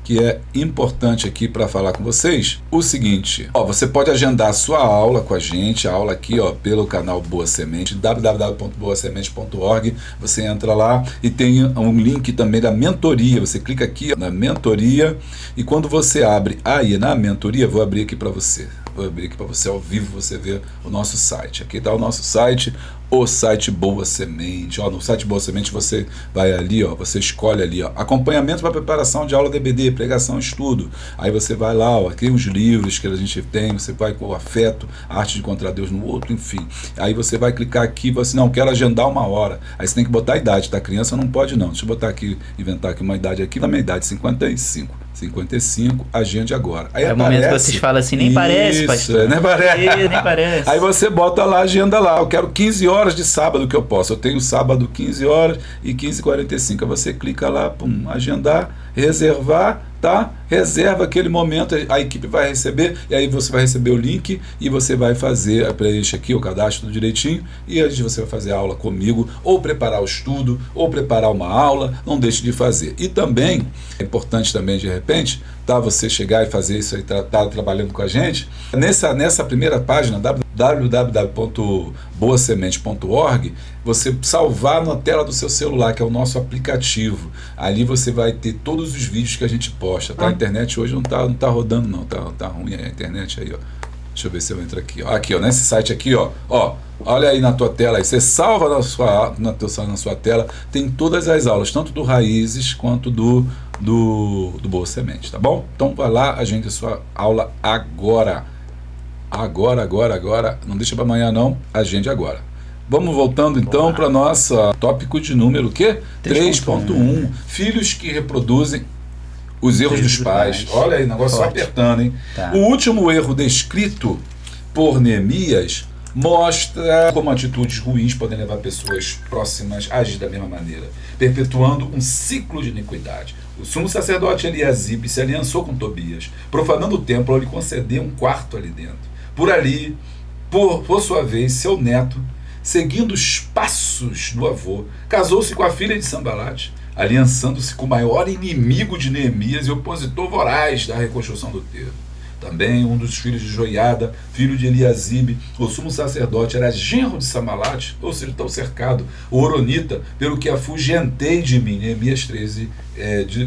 que é importante aqui para falar com vocês, o seguinte, você pode agendar a sua aula com a gente, a aula aqui pelo canal Boa Semente, www.boasemente.org, você entra lá e tem um link também da mentoria, você clica aqui na mentoria e quando você abre aí na mentoria, vou abrir aqui para você ao vivo, você vê o nosso site, aqui está o nosso site, o site Boa Semente. No site Boa Semente você vai ali, você escolhe ali, acompanhamento para preparação de aula DBD, pregação, estudo. Aí você vai lá, aqui os livros que a gente tem, você vai com o afeto, a arte de encontrar Deus no outro, enfim. Aí você vai clicar aqui, você não quer agendar uma hora. Aí você tem que botar a idade, tá? Criança não pode não. Deixa eu botar aqui, inventar aqui uma idade aqui, na minha idade, 55, agende agora. Aí é o momento que vocês falam assim, nem parece, pastor. Nem parece. Nem parece. Aí você bota lá, agenda lá, eu quero 15 horas de sábado que eu posso. Eu tenho sábado 15 horas e 15h45. Aí você clica lá, agendar, reservar, tá? Reserva aquele momento, a equipe vai receber, e aí você vai receber o link e você vai fazer, preenche aqui o cadastro direitinho, e aí você vai fazer a aula comigo, ou preparar o estudo, ou preparar uma aula, não deixe de fazer. E também, é importante também de repente, tá, você chegar e fazer isso aí, tá trabalhando com a gente, nessa primeira página, www.boasemente.org, você salvar na tela do seu celular, que é o nosso aplicativo. Ali você vai ter todos os vídeos que a gente posta, tá? A internet hoje não tá rodando não, tá ruim a internet aí, Deixa eu ver se eu entro aqui, Aqui, nesse site aqui, olha aí na tua tela, aí você salva na sua tela, tem todas as aulas, tanto do Raízes quanto do Boa Semente, tá bom? Então vai lá, agende a sua aula agora, não deixa para amanhã não, agende agora. Vamos voltando então para nossa tópico de número 3.1, filhos que reproduzem os erros dos pais. Olha aí, negócio só apertando, hein? Tá. O último erro descrito por Neemias mostra como atitudes ruins podem levar pessoas próximas a agir da mesma maneira, perpetuando um ciclo de iniquidade. O sumo sacerdote Eliasibe se aliançou com Tobias, profanando o templo ao lhe conceder um quarto ali dentro. Por ali, por sua vez, seu neto, seguindo os passos do avô, casou-se com a filha de Sambalate, aliançando-se com o maior inimigo de Neemias e opositor voraz da reconstrução do templo. Também um dos filhos de Joiada, filho de Eliasibe, o sumo sacerdote, era genro de Sambalate, ou seja, tão cercado, o Oronita, pelo que afugentei de mim. Neemias 13,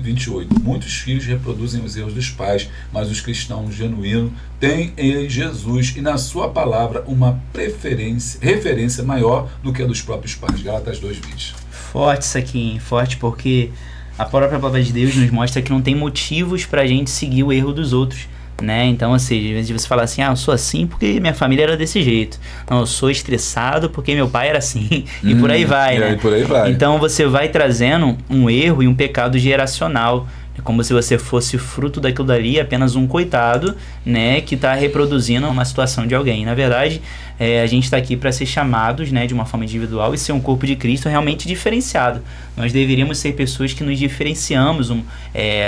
28. Muitos filhos reproduzem os erros dos pais, mas os cristãos genuínos têm em Jesus e na sua palavra uma referência maior do que a dos próprios pais. Gálatas 2:20. Forte isso aqui, hein? Forte, porque a própria palavra de Deus nos mostra que não tem motivos pra gente seguir o erro dos outros, né? Então, assim, às vezes você fala assim, eu sou assim porque minha família era desse jeito. Não, eu sou estressado porque meu pai era assim. E por aí vai, né? Por aí vai. Então você vai trazendo um erro e um pecado geracional É como se você fosse fruto daquilo dali, apenas um coitado, né, que está reproduzindo uma situação de alguém. Na verdade, a gente está aqui para ser chamados, né, de uma forma individual e ser um corpo de Cristo realmente diferenciado. Nós deveríamos ser pessoas que nos diferenciamos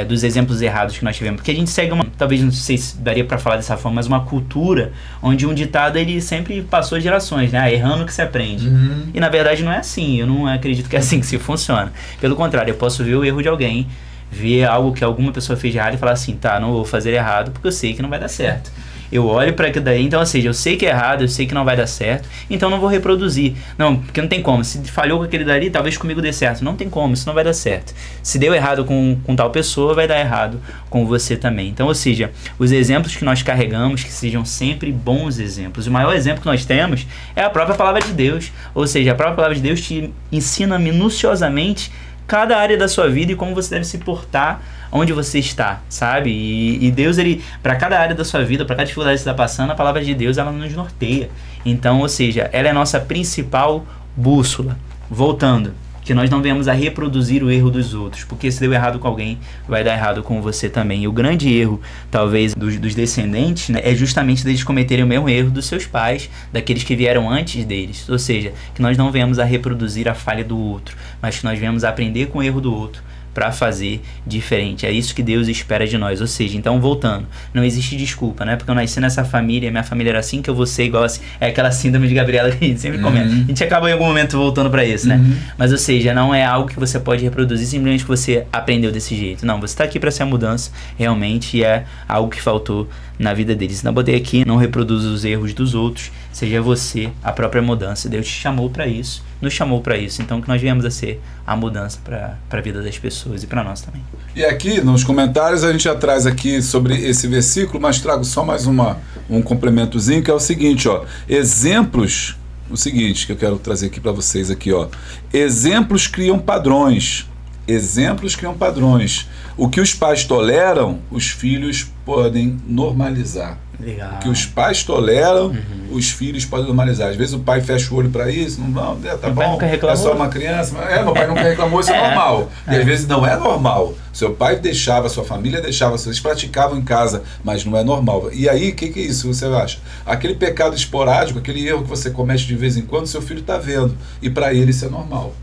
dos exemplos errados que nós tivemos. Porque a gente segue talvez não sei se daria para falar dessa forma, mas uma cultura onde um ditado ele sempre passou gerações, né? Errando que se aprende. E na verdade não é assim. Eu não acredito que é assim que se funciona. Pelo contrário, eu posso ver o erro de alguém, ver algo que alguma pessoa fez de errado e falar assim, tá, não vou fazer errado porque eu sei que não vai dar certo. Eu olho para aquilo daí, então, ou seja, eu sei que é errado, eu sei que não vai dar certo, então não vou reproduzir. Não, porque não tem como. Se falhou com aquele dali, talvez comigo dê certo. Não tem como, isso não vai dar certo. Se deu errado com tal pessoa, vai dar errado com você também. Então, ou seja, os exemplos que nós carregamos, que sejam sempre bons exemplos. O maior exemplo que nós temos é a própria palavra de Deus. Ou seja, a própria palavra de Deus te ensina minuciosamente cada área da sua vida e como você deve se portar onde você está, sabe? E Deus, ele, para cada área da sua vida, para cada dificuldade que você está passando, a palavra de Deus, ela nos norteia. Então, ou seja, ela é a nossa principal bússola. Voltando, que nós não venhamos a reproduzir o erro dos outros, porque se deu errado com alguém, vai dar errado com você também. E o grande erro, talvez, dos descendentes, né, é justamente deles cometerem o mesmo erro dos seus pais, daqueles que vieram antes deles. Ou seja, que nós não venhamos a reproduzir a falha do outro, mas que nós venhamos a aprender com o erro do outro para fazer diferente. É isso que Deus espera de nós. Ou seja, então voltando, não existe desculpa, né? Porque eu nasci nessa família, minha família era assim, que eu vou ser igual assim. É aquela síndrome de Gabriela que a gente sempre comenta. A gente acaba em algum momento voltando para isso, né? Mas ou seja, não é algo que você pode reproduzir simplesmente que você aprendeu desse jeito. Não, você está aqui para ser a mudança realmente, e é algo que faltou na vida deles. Então, botei aqui, não reproduza os erros dos outros, seja você a própria mudança. Deus te chamou para isso, nos chamou para isso. Então, que nós viemos a ser a mudança para a vida das pessoas e para nós também. E aqui nos comentários a gente já traz aqui sobre esse versículo, mas trago só mais um complementozinho, que é o seguinte, ó, exemplos, o seguinte que eu quero trazer aqui para vocês aqui, ó, exemplos criam padrões. Exemplos criam padrões. O que os pais toleram, os filhos podem normalizar. Legal. O que os pais toleram, os filhos podem normalizar. Às vezes o pai fecha o olho para isso, não, tá bom, é só uma criança. Meu pai nunca reclamou, isso é normal. E às vezes não é normal. Seu pai deixava, sua família deixava, vocês praticavam em casa, mas não é normal. E aí, o que é isso, você acha? Aquele pecado esporádico, aquele erro que você comete de vez em quando, seu filho está vendo. E para ele isso é normal.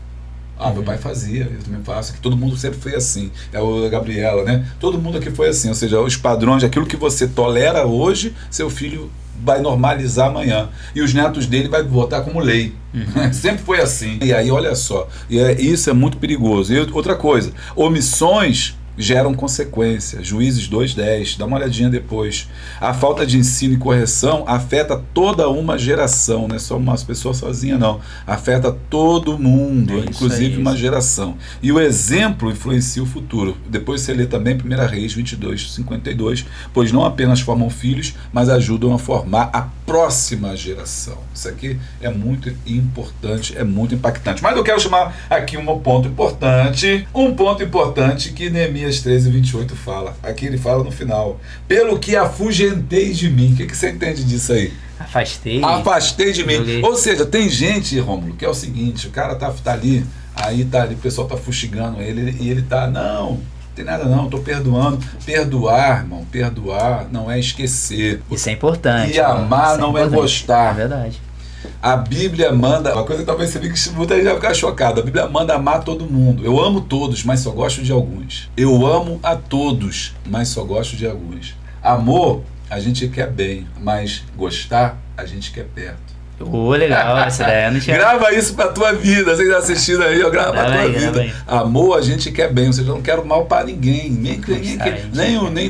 Meu pai fazia, eu também faço, que todo mundo sempre foi assim. É a Gabriela, né? Todo mundo aqui foi assim, ou seja, os padrões, aquilo que você tolera hoje, seu filho vai normalizar amanhã. E os netos dele vai botar como lei. Sempre foi assim. E aí, olha só, isso é muito perigoso. E outra coisa, omissões geram consequências. Juízes 2:10, dá uma olhadinha depois. A falta de ensino e correção afeta toda uma geração, não é só uma pessoa sozinha, não. Afeta todo mundo, inclusive uma geração. E o exemplo influencia o futuro. Depois você lê também 1 Reis 22:52, pois não apenas formam filhos, mas ajudam a formar a próxima geração. Isso aqui é muito importante, é muito impactante. Mas eu quero chamar aqui um ponto importante que Neemias 13:28 fala. Aqui ele fala no final: pelo que afugentei de mim. O que você entende disso aí? Afastei de mim. Ou seja, tem gente, Rômulo, que é o seguinte: o cara tá ali, o pessoal tá fustigando ele, e ele tá, não tem nada não, tô perdoando. Perdoar, irmão, perdoar não é esquecer. Isso é importante. E amar não é gostar. É verdade. A Bíblia manda, uma coisa que talvez você vi que muita gente vai ficar chocada, a Bíblia manda amar todo mundo. Eu amo todos, mas só gosto de alguns. Eu amo a todos, mas só gosto de alguns. Amor, a gente quer bem, mas gostar, a gente quer perto. Legal, essa ideia não tinha. Grava isso pra tua vida, você que tá assistindo aí, grava pra tua vida. Amor, a gente quer bem, ou seja, eu não quero mal pra ninguém. Nem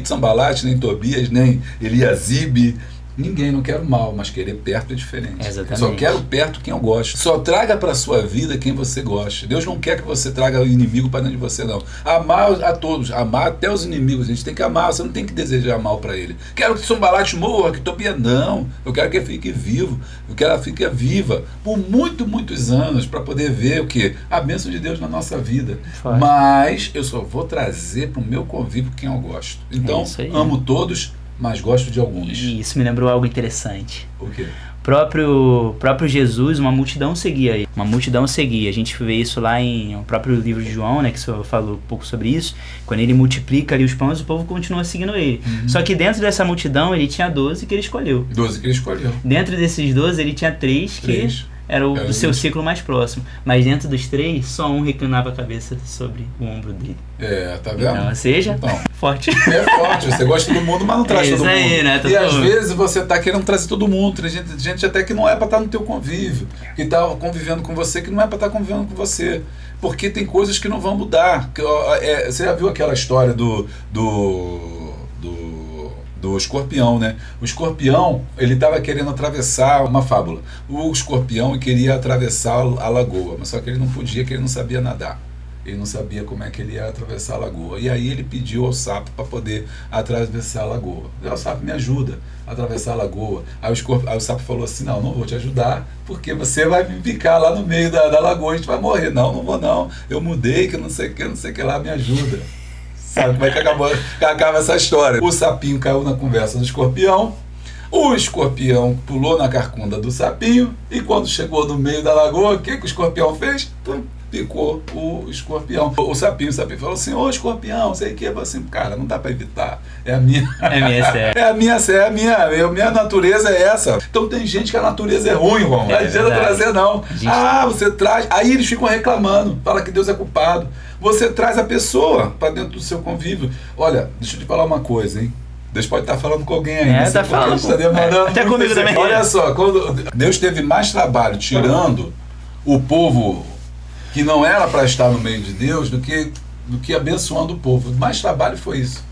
Sambalate, nem Tobias, nem Eliasibe. Ninguém, não quero mal, mas querer perto é diferente. Exatamente. Só quero perto quem eu gosto. Só traga para a sua vida quem você gosta. Deus não quer que você traga o inimigo para dentro de você, não. Amar a todos, amar até os inimigos. A gente tem que amar, você não tem que desejar mal para ele. Quero que Sambalate morra, que Tobias não. Eu quero que ele fique vivo. Eu quero que ela fique viva por muitos anos para poder ver o quê? A bênção de Deus na nossa vida. Mas eu só vou trazer para o meu convívio quem eu gosto. Então, amo todos, mas gosto de alguns. E isso me lembrou algo interessante. O quê? próprio Jesus, uma multidão seguia ele. Uma multidão seguia. A gente vê isso lá em o próprio livro de João, né, que o senhor falou um pouco sobre isso. Quando ele multiplica ali os pães, o povo continua seguindo ele. Só que dentro dessa multidão, ele tinha 12 que ele escolheu. 12 que ele escolheu. Dentro desses 12, ele tinha 3 que era o do seu ciclo mais próximo. Mas dentro dos 3, só um reclinava a cabeça sobre o ombro dele. Tá vendo? Então, ou seja, então, forte. É forte, você gosta do mundo, mas não traz todo mundo. Aí, né? E às vezes você tá querendo trazer todo mundo. Tem gente até que não é para estar no teu convívio, que tá convivendo com você, que não é para estar convivendo com você. Porque tem coisas que não vão mudar. Você já viu aquela história do escorpião, né? O escorpião, ele estava querendo atravessar uma fábula. O escorpião queria atravessar a lagoa, mas só que ele não podia, que ele não sabia nadar. Ele não sabia como é que ele ia atravessar a lagoa. E aí ele pediu ao sapo para poder atravessar a lagoa. O sapo, me ajuda a atravessar a lagoa. Aí o sapo falou assim, não vou te ajudar, porque você vai ficar lá no meio da lagoa, a gente vai morrer. Não vou não, eu mudei, que não sei o que lá, me ajuda. Sabe como é que acaba essa história? O sapinho caiu na conversa do escorpião, o escorpião pulou na carcunda do sapinho, e quando chegou no meio da lagoa, o que o escorpião fez? Picou o escorpião. O sapinho falou assim, ô escorpião, sei que, assim, cara, não dá pra evitar. É a minha natureza é essa. Então tem gente que a natureza é ruim, irmão. Não adianta trazer, não. Você traz. Aí eles ficam reclamando, fala que Deus é culpado. Você traz a pessoa para dentro do seu convívio. Olha, deixa eu te falar uma coisa, hein? Deus pode estar falando com alguém aí. Tá falando. Tá demandando até comigo também. Olha só, quando Deus teve mais trabalho tirando o povo que não era para estar no meio de Deus do que abençoando o povo. Mais trabalho foi isso.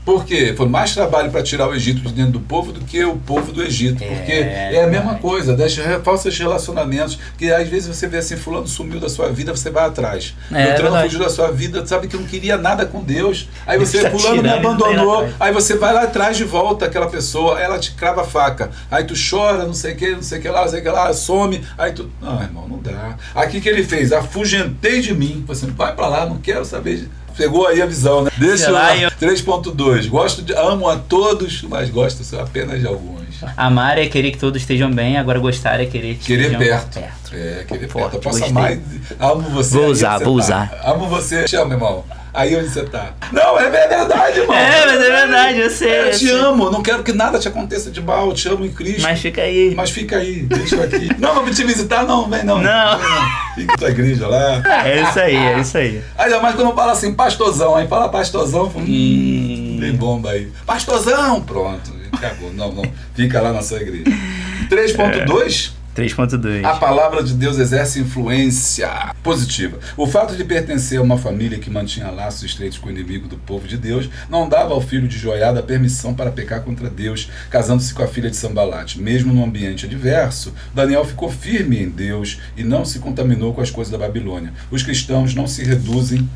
Por quê? Foi mais trabalho para tirar o Egito de dentro do povo do que o povo do Egito. Porque é a mesma coisa, falsos relacionamentos, que às vezes você vê assim, fulano sumiu da sua vida, você vai atrás. Beltrano fugiu da sua vida, sabe que não queria nada com Deus. Aí você, fulano me abandonou, aí você vai lá atrás de volta aquela pessoa, ela te crava a faca. Aí tu chora, não sei o que lá, some, aí tu... Não, irmão, não dá. Aqui que ele fez, afugentei de mim. Você vai para lá, não quero saber de... Pegou aí a visão, né? Deixa lá. 3.2. Amo a todos, mas gosto apenas de alguns. Amar é querer que todos estejam bem, agora gostar é querer que estejam perto. Querer perto. Eu posso amar. Amo você. Vou usar. Amo você. Te amo, irmão. Aí onde você tá? Não, é verdade, irmão. Mas é verdade, eu sei. Eu te amo, não quero que nada te aconteça de mal, eu te amo em Cristo. Mas fica aí, deixa eu aqui. Não, vou te visitar, não, vem não. Não. Fica na tua igreja lá. É isso aí. Ainda mais quando fala assim, pastorzão, aí fala pastorzão, tem bomba aí. Pastorzão, pronto, acabou. Não, fica lá na sua igreja. 3.2. 3.2. A palavra de Deus exerce influência positiva. O fato de pertencer a uma família que mantinha laços estreitos com o inimigo do povo de Deus não dava ao filho de Joiada a permissão para pecar contra Deus, casando-se com a filha de Sambalate. Mesmo no ambiente adverso, Daniel ficou firme em Deus e não se contaminou com as coisas da Babilônia. Os cristãos não se reduzem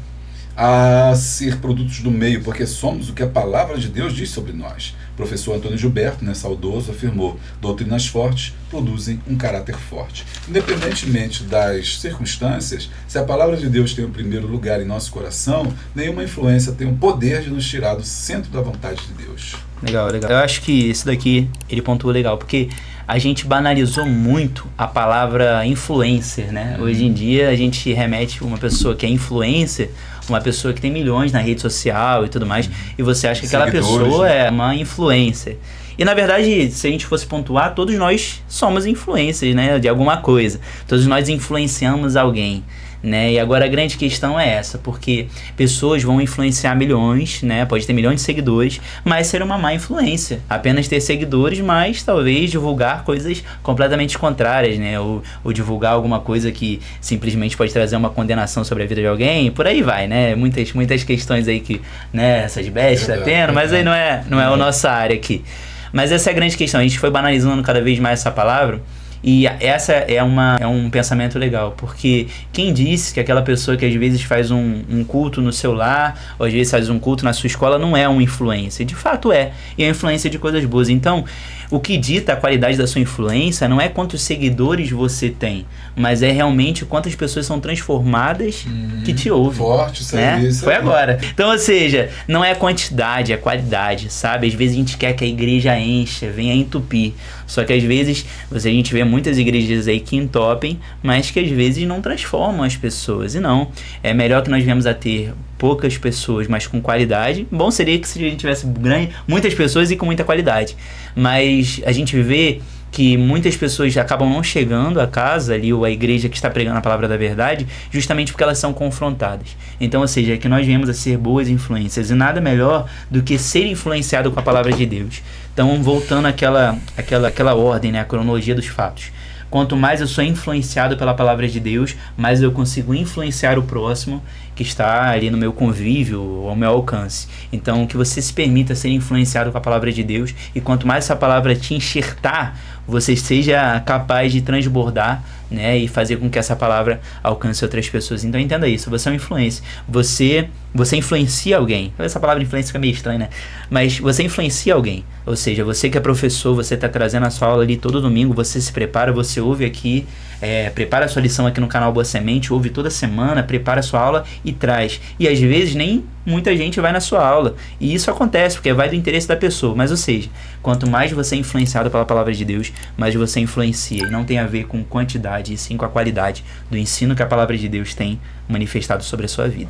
a ser produtos do meio, porque somos o que a palavra de Deus diz sobre nós. O professor Antônio Gilberto, saudoso, afirmou: doutrinas fortes produzem um caráter forte. Independentemente das circunstâncias, se a palavra de Deus tem o primeiro lugar em nosso coração, nenhuma influência tem o poder de nos tirar do centro da vontade de Deus. Legal. Eu acho que isso daqui ele pontua legal, porque a gente banalizou muito a palavra influencer, né? Hoje em dia a gente remete uma pessoa que é influencer, uma pessoa que tem milhões na rede social e tudo mais, e você acha que aquela pessoa é uma influencer. E na verdade, se a gente fosse pontuar, todos nós somos influencers, né, de alguma coisa. Todos nós influenciamos alguém, né? E agora a grande questão é essa, porque pessoas vão influenciar milhões, né? Pode ter milhões de seguidores, mas ser uma má influência. Apenas ter seguidores, mas talvez divulgar coisas completamente contrárias, né? Ou divulgar alguma coisa que simplesmente pode trazer uma condenação sobre a vida de alguém, por aí vai, né? Muitas questões aí que, né, essas bestas tá tendo, mas aí não é a nossa área aqui. Mas essa é a grande questão, a gente foi banalizando cada vez mais essa palavra. E essa é um pensamento legal, porque quem disse que aquela pessoa que às vezes faz um culto no seu lar, ou às vezes faz um culto na sua escola, não é uma influência? De fato é, e é influência de coisas boas. Então, o que dita a qualidade da sua influência não é quantos seguidores você tem, mas é realmente quantas pessoas são transformadas que te ouvem. Forte, isso né? aí. Isso Foi aí. Agora. Então, ou seja, não é quantidade, é qualidade, sabe? Às vezes a gente quer que a igreja encha, venha entupir. Só que às vezes a gente vê muitas igrejas aí que entopem, mas que às vezes não transformam as pessoas. E não, é melhor que nós venhamos a ter poucas pessoas, mas com qualidade. Bom seria que se a gente tivesse muitas pessoas e com muita qualidade. Mas a gente vê que muitas pessoas acabam não chegando à casa ali, ou à igreja que está pregando a palavra da verdade, justamente porque elas são confrontadas. Então, ou seja, que nós viemos a ser boas influências, e nada melhor do que ser influenciado com a palavra de Deus. Então, voltando àquela ordem, né, a cronologia dos fatos. Quanto mais eu sou influenciado pela palavra de Deus, mais eu consigo influenciar o próximo que está ali no meu convívio, ao meu alcance. Então, que você se permita ser influenciado com a palavra de Deus, e quanto mais essa palavra te enxertar, você seja capaz de transbordar, né, e fazer com que essa palavra alcance outras pessoas. Então entenda isso, você é uma influência. Você influencia alguém. Essa palavra influência fica meio estranha, né? Mas você influencia alguém. Ou seja, você que é professor, você está trazendo a sua aula ali todo domingo, você se prepara, você ouve aqui, prepara a sua lição aqui no canal Boa Semente, ouve toda semana, prepara a sua aula e traz. E às vezes nem muita gente vai na sua aula. E isso acontece, porque vai do interesse da pessoa. Mas, ou seja, quanto mais você é influenciado pela palavra de Deus, mais você influencia. E não tem a ver com quantidade, e sim com a qualidade do ensino que a palavra de Deus tem manifestado sobre a sua vida.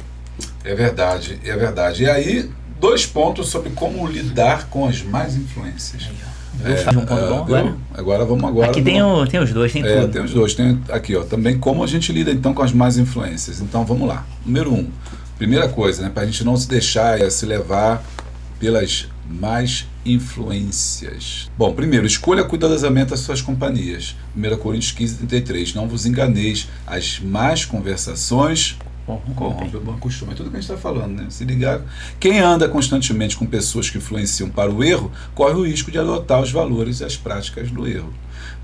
É verdade, é verdade. E aí, 2 pontos sobre como lidar com as más influências. Faz um ponto bom agora? Vamos. Aqui tem os dois, tem tudo. Tem os dois. Tem aqui, ó, também como a gente lida então com as más influências. Então vamos lá. Número 1. Primeira coisa, né, para a gente não se deixar se levar pelas más influências. Bom, primeiro, escolha cuidadosamente as suas companhias. 1 Coríntios 15:33. Não vos enganeis, as más conversações corrompe o bom costume. É tudo que a gente está falando, né? Se ligar. Quem anda constantemente com pessoas que influenciam para o erro, corre o risco de adotar os valores e as práticas do erro.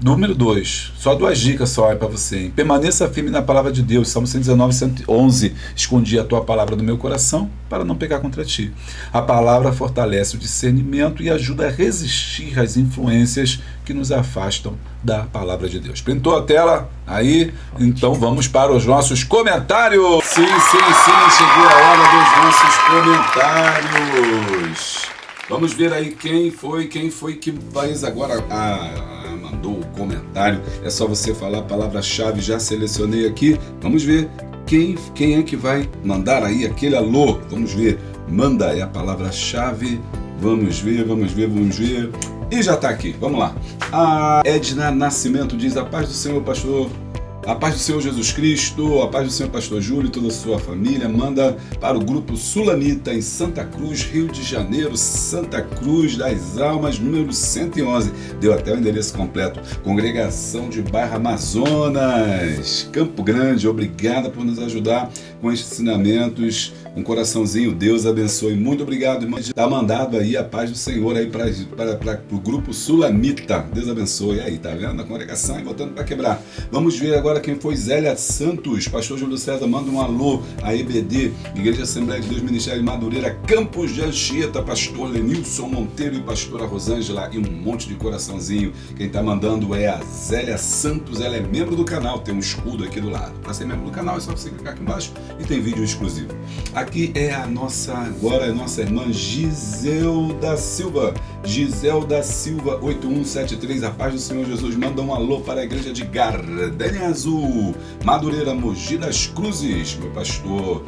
Número 2, só 2 dicas só para você, hein? Permaneça firme na palavra de Deus. Salmo 119, 111. Escondi a tua palavra no meu coração para não pecar contra ti. A palavra fortalece o discernimento e ajuda a resistir às influências que nos afastam da palavra de Deus. Printou a tela? Aí, então vamos para os nossos comentários. Sim, chegou a hora dos nossos comentários. Vamos ver aí quem foi que faz agora mandou o comentário. É só você falar a palavra-chave, já selecionei aqui. Vamos ver quem é que vai mandar aí aquele alô. Vamos ver. Manda é a palavra-chave. Vamos ver. E já está aqui. Vamos lá. A Edna Nascimento diz: a paz do Senhor, pastor. A paz do Senhor Jesus Cristo, a paz do Senhor Pastor Júlio e toda a sua família. Manda para o grupo Sulamita em Santa Cruz, Rio de Janeiro, Santa Cruz das Almas, número 111. Deu até o endereço completo. Congregação de Bairro Amazonas, Campo Grande. Obrigada por nos ajudar com estes ensinamentos. Um coraçãozinho, Deus abençoe. Muito obrigado, irmã. Está mandado aí a paz do Senhor aí para o grupo Sulamita. Deus abençoe. Aí, tá vendo? A congregação aí botando para quebrar. Vamos ver agora quem foi. Zélia Santos. Pastor Júlio César manda um alô. A EBD, Igreja Assembleia de Deus, Ministério de Madureira, Campos de Anchieta. Pastor Lenilson Monteiro e pastora Rosângela. E um monte de coraçãozinho. Quem está mandando é a Zélia Santos. Ela é membro do canal. Tem um escudo aqui do lado. Para ser membro do canal é só você clicar aqui embaixo e tem vídeo exclusivo. Aqui é a nossa irmã Giselda Silva. Giselda Silva 8173. A paz do Senhor Jesus. Manda um alô para a igreja de Gardenia Azul, Madureira, Mogi das Cruzes. Meu pastor,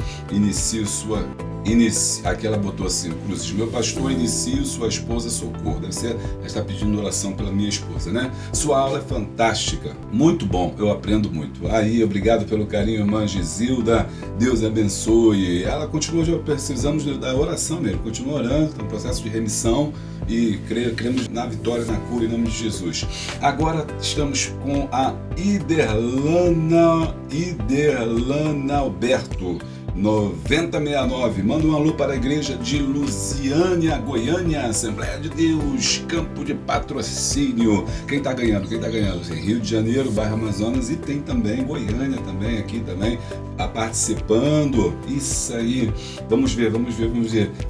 aqui ela botou assim, Cruzes. Meu pastor, inicio sua esposa Socorro. Deve ser, ela está pedindo oração pela minha esposa, né? Sua aula é fantástica. Muito bom, eu aprendo muito. Aí, obrigado pelo carinho, irmã Gisilda. Deus abençoe. Ela continua, já precisamos da oração mesmo. Continua orando, está no processo de remissão e cremos na vitória, na cura, em nome de Jesus. Agora estamos com a Iderlana Alberto. 9069. Manda um alô para a igreja de Lusiânia, Goiânia, Assembleia de Deus, Campo de Patrocínio. Quem tá ganhando? Tem Rio de Janeiro, bairro Amazonas, e tem também Goiânia também, aqui também, participando. Isso aí. Vamos ver.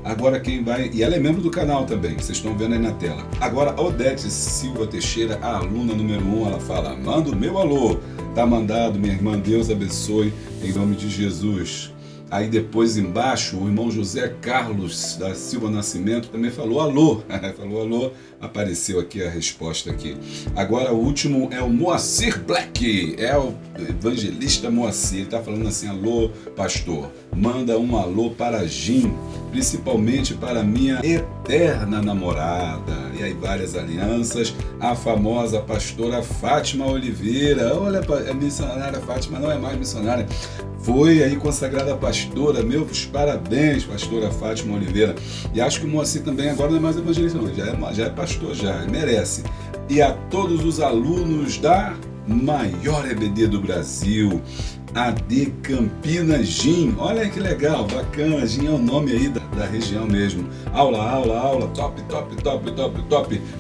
Agora quem vai... E ela é membro do canal também, vocês estão vendo aí na tela. Agora, Odete Silva Teixeira, a aluna número 1, ela fala: manda o meu alô. Tá mandado, minha irmã, Deus abençoe, em nome de Jesus. Aí depois embaixo, o irmão José Carlos da Silva Nascimento também falou alô. Falou alô, apareceu aqui a resposta aqui. Agora o último é o Moacir Black, é o evangelista Moacir. Ele está falando assim: alô, pastor, manda um alô para Jim, principalmente para minha eterna namorada. E aí várias alianças, a famosa pastora Fátima Oliveira. Olha, a missionária Fátima não é mais missionária, foi aí consagrada pastora. Meus parabéns, pastora Fátima Oliveira. E acho que o Moacir também agora não é mais evangelista, não. Já é pastor, já merece. E a todos os alunos da maior EBD do Brasil, AD Campinas Jim. Olha aí que legal, bacana. Jim é o nome aí da região mesmo. Aula, top.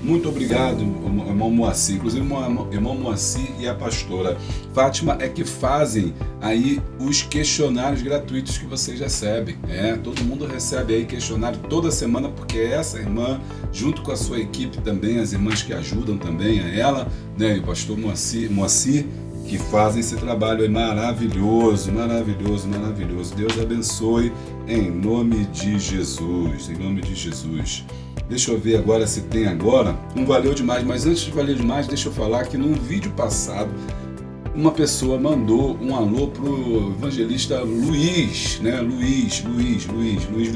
Muito obrigado, irmão Moacir. Inclusive, o irmão Moacir e a pastora Fátima é que fazem aí os questionários gratuitos que vocês recebem. Todo mundo recebe aí questionário toda semana, porque essa irmã, junto com a sua equipe também, as irmãs que ajudam também a ela, né, e o pastor Moacir, que fazem esse trabalho aí maravilhoso. Deus abençoe em nome de Jesus, Deixa eu ver agora se tem agora um Valeu Demais, mas antes de Valeu Demais, deixa eu falar que num vídeo passado, uma pessoa mandou um alô pro evangelista Luiz, né? Luiz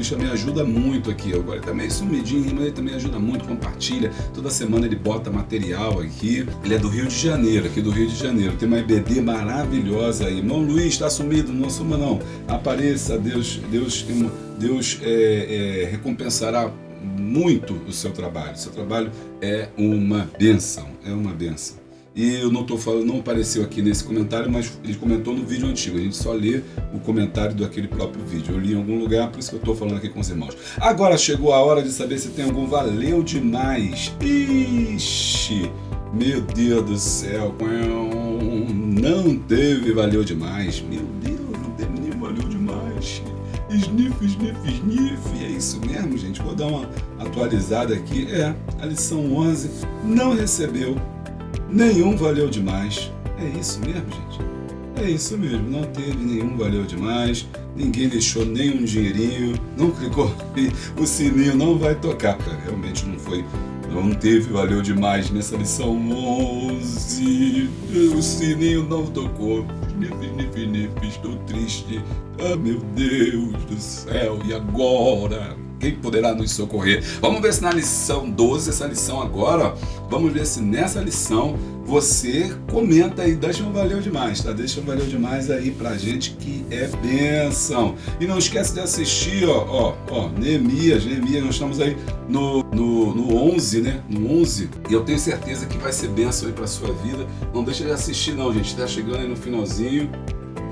também ajuda muito aqui. Agora tá meio sumidinho, mas ele também ajuda muito, compartilha. Toda semana ele bota material aqui. Ele é do Rio de Janeiro, aqui do Rio de Janeiro. Tem uma EBD maravilhosa aí. Irmão Luiz, tá sumido? Não suma não. Apareça, Deus recompensará muito o seu trabalho. O seu trabalho é uma bênção, E eu não estou falando, não apareceu aqui nesse comentário, mas ele comentou no vídeo antigo. A gente só lê o comentário daquele próprio vídeo. Eu li em algum lugar, por isso que eu estou falando aqui com os irmãos. Agora chegou a hora de saber se tem algum Valeu Demais. Ixi, meu Deus do céu. Não teve Valeu Demais. Meu Deus, não teve nem Valeu Demais. Sniff. É isso mesmo, gente. Vou dar uma atualizada aqui. A lição 11 não recebeu nenhum Valeu Demais. É isso mesmo, gente? É isso mesmo, não teve nenhum Valeu Demais, ninguém deixou nenhum dinheirinho, não clicou, o sininho não vai tocar. Realmente não teve Valeu Demais nessa lição 11, o sininho não tocou. Estou triste. Meu Deus do céu, e agora? Quem poderá nos socorrer? Vamos ver se na lição 12, essa lição agora, vamos ver se nessa lição você comenta aí, deixa um Valeu Demais, tá? Deixa um Valeu Demais aí pra gente, que é bênção. E não esquece de assistir, Neemias, nós estamos aí no 11, né? No 11, e eu tenho certeza que vai ser bênção aí pra sua vida. Não deixa de assistir não, gente, tá chegando aí no finalzinho,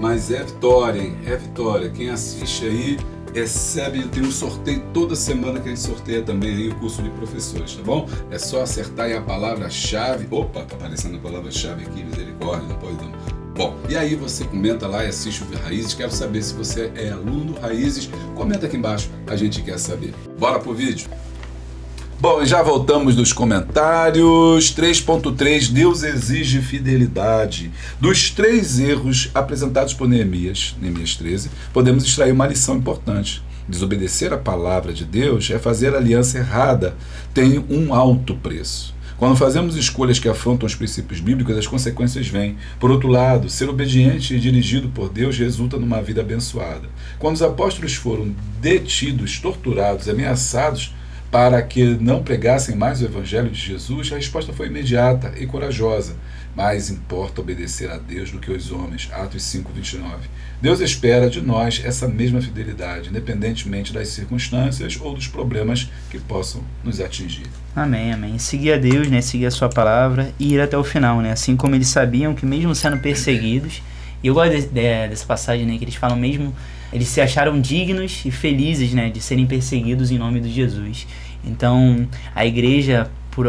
mas é vitória, hein? É vitória. Quem assiste aí recebe, tem um sorteio toda semana que a gente sorteia também aí o curso de professores, tá bom? É só acertar aí a palavra-chave. Opa, tá aparecendo a palavra-chave aqui, misericórdia, não pode não. Bom, e aí você comenta lá e assiste o Raízes. Quero saber se você é aluno do Raízes. Comenta aqui embaixo, a gente quer saber. Bora pro vídeo? Bom, e já voltamos dos comentários. 3.3, Deus exige fidelidade. Dos 3 erros apresentados por Neemias 13, podemos extrair uma lição importante. Desobedecer a palavra de Deus é fazer aliança errada, tem um alto preço. Quando fazemos escolhas que afrontam os princípios bíblicos, as consequências vêm. Por outro lado, ser obediente e dirigido por Deus resulta numa vida abençoada. Quando os apóstolos foram detidos, torturados, ameaçados, para que não pregassem mais o Evangelho de Jesus, a resposta foi imediata e corajosa. Mais importa obedecer a Deus do que aos homens. Atos 5:29. Deus espera de nós essa mesma fidelidade, independentemente das circunstâncias ou dos problemas que possam nos atingir. Amém. Seguir a Deus, né? Seguir a sua palavra e ir até o final, né? Assim como eles sabiam que mesmo sendo perseguidos, E eu gosto dessa passagem, né, que eles falam mesmo, eles se acharam dignos e felizes, né, de serem perseguidos em nome de Jesus. Então, a igreja, por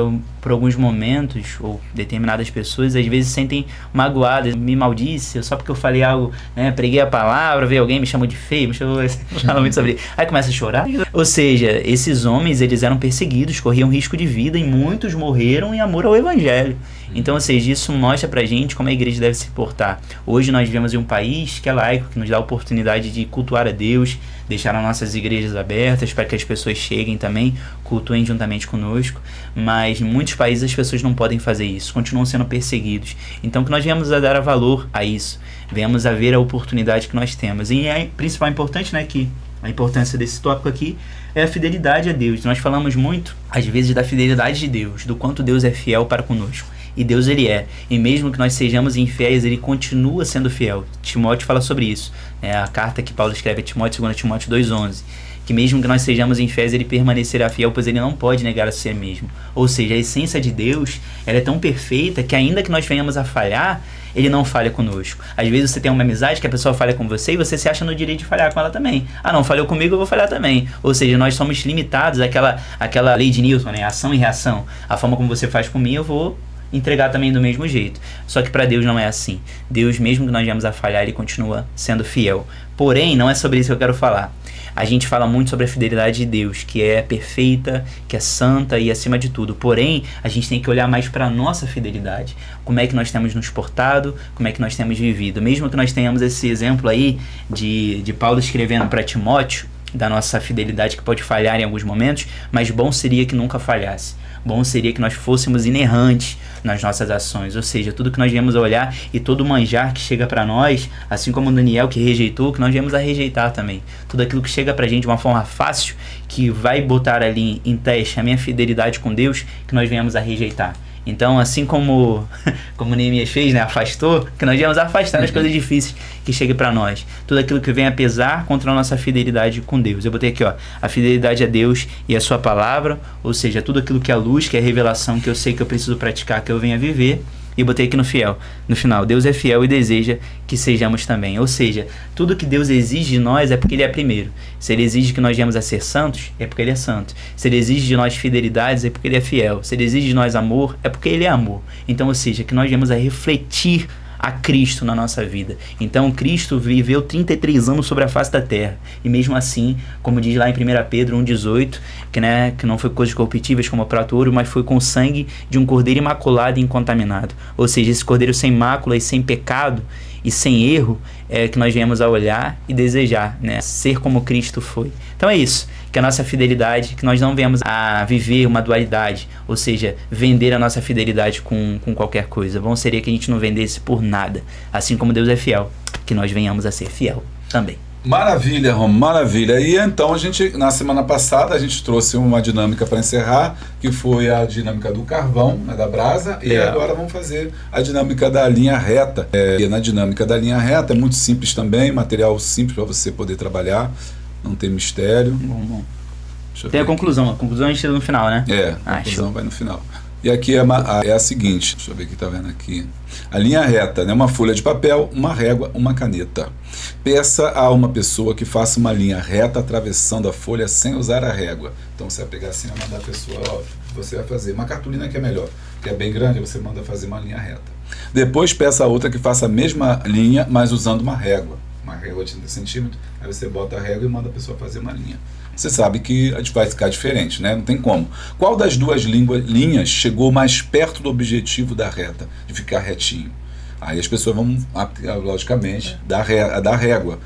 alguns momentos, ou determinadas pessoas, às vezes se sentem magoadas, me maldisse, só porque eu falei algo, né, preguei a palavra, veio alguém, me chamou de feio, fala muito sobre isso, aí começa a chorar. Ou seja, esses homens, eles eram perseguidos, corriam risco de vida, e muitos morreram em amor ao evangelho. Então, ou seja, isso mostra pra gente como a igreja deve se portar. Hoje nós vivemos em um país que é laico, que nos dá a oportunidade de cultuar a Deus, deixar as nossas igrejas abertas para que as pessoas cheguem também, cultuem juntamente conosco, mas em muitos países as pessoas não podem fazer isso, continuam sendo perseguidos. Então que nós viemos a dar valor a isso, viemos a ver a oportunidade que nós temos. E é principal importante, né, que a importância desse tópico aqui é a fidelidade a Deus. Nós falamos muito, às vezes, da fidelidade de Deus, do quanto Deus é fiel para conosco. E Deus, ele é. E mesmo que nós sejamos infiéis, ele continua sendo fiel. Timóteo fala sobre isso. É a carta que Paulo escreve a Timóteo, 2 Timóteo 2,11. Que mesmo que nós sejamos infiéis, ele permanecerá fiel, pois ele não pode negar a si mesmo. Ou seja, a essência de Deus, ela é tão perfeita que ainda que nós venhamos a falhar, ele não falha conosco. Às vezes você tem uma amizade que a pessoa falha com você e você se acha no direito de falhar com ela também. Ah, não, falhou comigo, eu vou falhar também. Ou seja, nós somos limitados àquela lei de Newton, né? Ação e reação. A forma como você faz com mim, eu vou entregar também do mesmo jeito. Só que para Deus não é assim. Deus, mesmo que nós venhamos a falhar, ele continua sendo fiel. Porém, não é sobre isso que eu quero falar. A gente fala muito sobre a fidelidade de Deus, que é perfeita, que é santa e acima de tudo. Porém, a gente tem que olhar mais para a nossa fidelidade. Como é que nós temos nos portado, como é que nós temos vivido. Mesmo que nós tenhamos esse exemplo aí de Paulo escrevendo para Timóteo, da nossa fidelidade que pode falhar em alguns momentos, mas bom seria que nunca falhasse. Bom seria que nós fôssemos inerrantes nas nossas ações, ou seja, tudo que nós viemos a olhar e todo manjar que chega para nós, assim como Daniel que rejeitou, que nós viemos a rejeitar também. Tudo aquilo que chega pra gente de uma forma fácil, que vai botar ali em teste a minha fidelidade com Deus, que nós viemos a rejeitar. Então, assim como Neemias fez, né, afastou, que nós viemos afastar as coisas difíceis que cheguem para nós. Tudo aquilo que vem a pesar contra a nossa fidelidade com Deus. Eu botei aqui, ó, a fidelidade a Deus e a sua palavra, ou seja, tudo aquilo que é a luz, que é a revelação, que eu sei que eu preciso praticar, que eu venho a viver. E botei aqui no final, Deus é fiel e deseja que sejamos também. Ou seja, tudo que Deus exige de nós é porque ele é primeiro. Se ele exige que nós venhamos a ser santos, é porque ele é santo. Se ele exige de nós fidelidades, é porque ele é fiel. Se ele exige de nós amor, é porque ele é amor. Então, ou seja, que nós venhamos a refletir a Cristo na nossa vida. Então Cristo viveu 33 anos sobre a face da terra, e mesmo assim, como diz lá em 1 Pedro 1,18, que não foi coisas corruptíveis como o prato ouro, mas foi com o sangue de um cordeiro imaculado e incontaminado. Ou seja, esse cordeiro sem mácula e sem pecado e sem erro é que nós viemos a olhar e desejar, né? Ser como Cristo foi. Então é isso, que a nossa fidelidade, que nós não venhamos a viver uma dualidade, ou seja, vender a nossa fidelidade com qualquer coisa. Bom seria que a gente não vendesse por nada, assim como Deus é fiel, que nós venhamos a ser fiel também. Maravilha, Rom, maravilha. E então na semana passada, a gente trouxe uma dinâmica para encerrar, que foi a dinâmica do carvão, né, da brasa, e agora vamos fazer a dinâmica da linha reta. E na dinâmica da linha reta é muito simples também, material simples para você poder trabalhar, não tem mistério. Bom. Tem a conclusão a gente tira no final, né? A conclusão vai no final. E aqui é a seguinte, deixa eu ver o que está vendo aqui. A linha reta, né? Uma folha de papel, uma régua, uma caneta. Peça a uma pessoa que faça uma linha reta atravessando a folha sem usar a régua. Então você vai pegar assim e mandar a pessoa, ó, você vai fazer uma cartolina que é melhor, que é bem grande, você manda fazer uma linha reta. Depois peça a outra que faça a mesma linha, mas usando uma régua de 30 centímetros, aí você bota a régua e manda a pessoa fazer uma linha. Você sabe que a gente vai ficar diferente, né? Não tem como. Qual das duas linhas chegou mais perto do objetivo da reta, de ficar retinho? Aí as pessoas vão, logicamente, dar régua,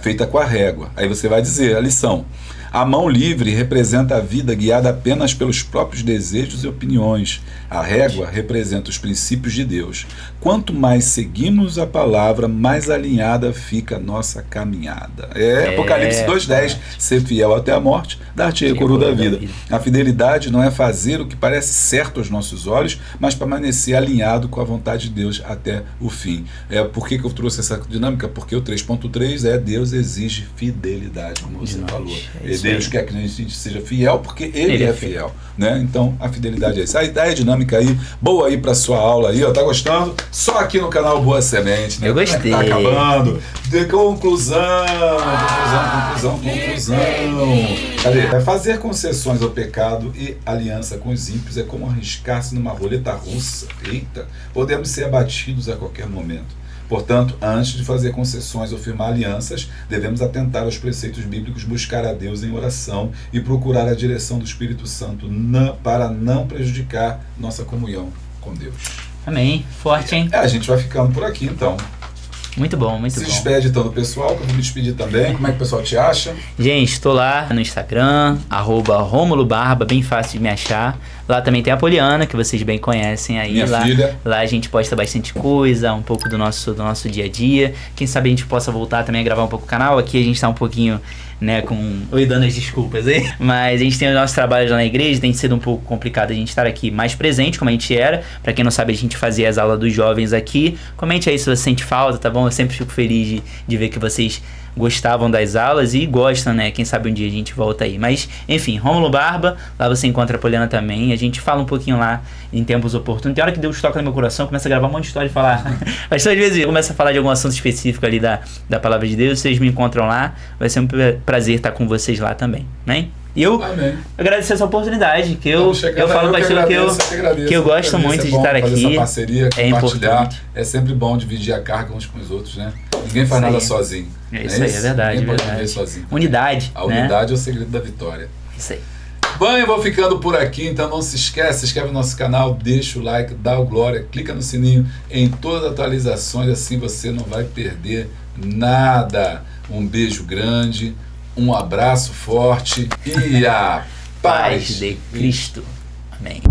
feita com a régua. Aí você vai dizer a lição. A mão livre representa a vida guiada apenas pelos próprios desejos e opiniões. A régua representa os princípios de Deus. Quanto mais seguimos a palavra, mais alinhada fica a nossa caminhada. Apocalipse 2,10. Ser fiel até a morte, dar-te a coroa da vida. A fidelidade não é fazer o que parece certo aos nossos olhos, mas permanecer alinhado com a vontade de Deus até o fim. Por que eu trouxe essa dinâmica? Porque o 3.3 Deus exige fidelidade, como você falou. Ele Deus quer que a gente seja fiel porque Ele é fiel, né? Então a fidelidade é isso. A ideia dinâmica aí, boa aí pra sua aula aí, ó. Tá gostando? Só aqui no canal Boa Semente, né? Eu gostei. Tá acabando. De conclusão. Cadê? É fazer concessões ao pecado e aliança com os ímpios é como arriscar-se numa roleta russa. Eita! Podemos ser abatidos a qualquer momento. Portanto, antes de fazer concessões ou firmar alianças, devemos atentar aos preceitos bíblicos, buscar a Deus em oração e procurar a direção do Espírito Santo para não prejudicar nossa comunhão com Deus. Amém. Forte, hein? A gente vai ficando por aqui, então. Muito bom, muito bom. Se despede, então, do pessoal, que eu vou me despedir também. Como é que o pessoal te acha? Gente, estou lá no Instagram, @RômuloBarba, bem fácil de me achar. Lá também tem a Poliana, que vocês bem conhecem aí. Minha filha. Lá a gente posta bastante coisa, um pouco do nosso dia a dia. Quem sabe a gente possa voltar também a gravar um pouco o canal. Aqui a gente tá um pouquinho, né, dando as desculpas aí. Mas a gente tem os nossos trabalhos lá na igreja, tem sido um pouco complicado a gente estar aqui mais presente, como a gente era. Pra quem não sabe, a gente fazia as aulas dos jovens aqui. Comente aí se você sente falta, tá bom? Eu sempre fico feliz de ver que vocês gostavam das aulas e gostam, né? Quem sabe um dia a gente volta aí. Mas, enfim, Rômulo Barba, lá você encontra a Poliana também. A gente fala um pouquinho lá em tempos oportunos. Tem hora que Deus toca no meu coração, começa a gravar um monte de história e falar. Mas às vezes eu começo a falar de algum assunto específico ali da palavra de Deus. Vocês me encontram lá. Vai ser um prazer estar com vocês lá também, né? E eu agradecer essa oportunidade, que eu falo bastante que eu gosto muito de estar aqui. Fazer essa parceria, é compartilhar. Importante. É sempre bom dividir a carga uns com os outros, né? Ninguém faz nada sozinho. É isso aí, é verdade. Ninguém pode viver sozinho. Unidade. A unidade é o segredo da vitória. Isso aí. Bom, eu vou ficando por aqui, então não se esquece, inscreve no nosso canal, deixa o like, dá o glória, clica no sininho em todas as atualizações, assim você não vai perder nada. Um beijo grande, um abraço forte e a paz de Cristo. Amém.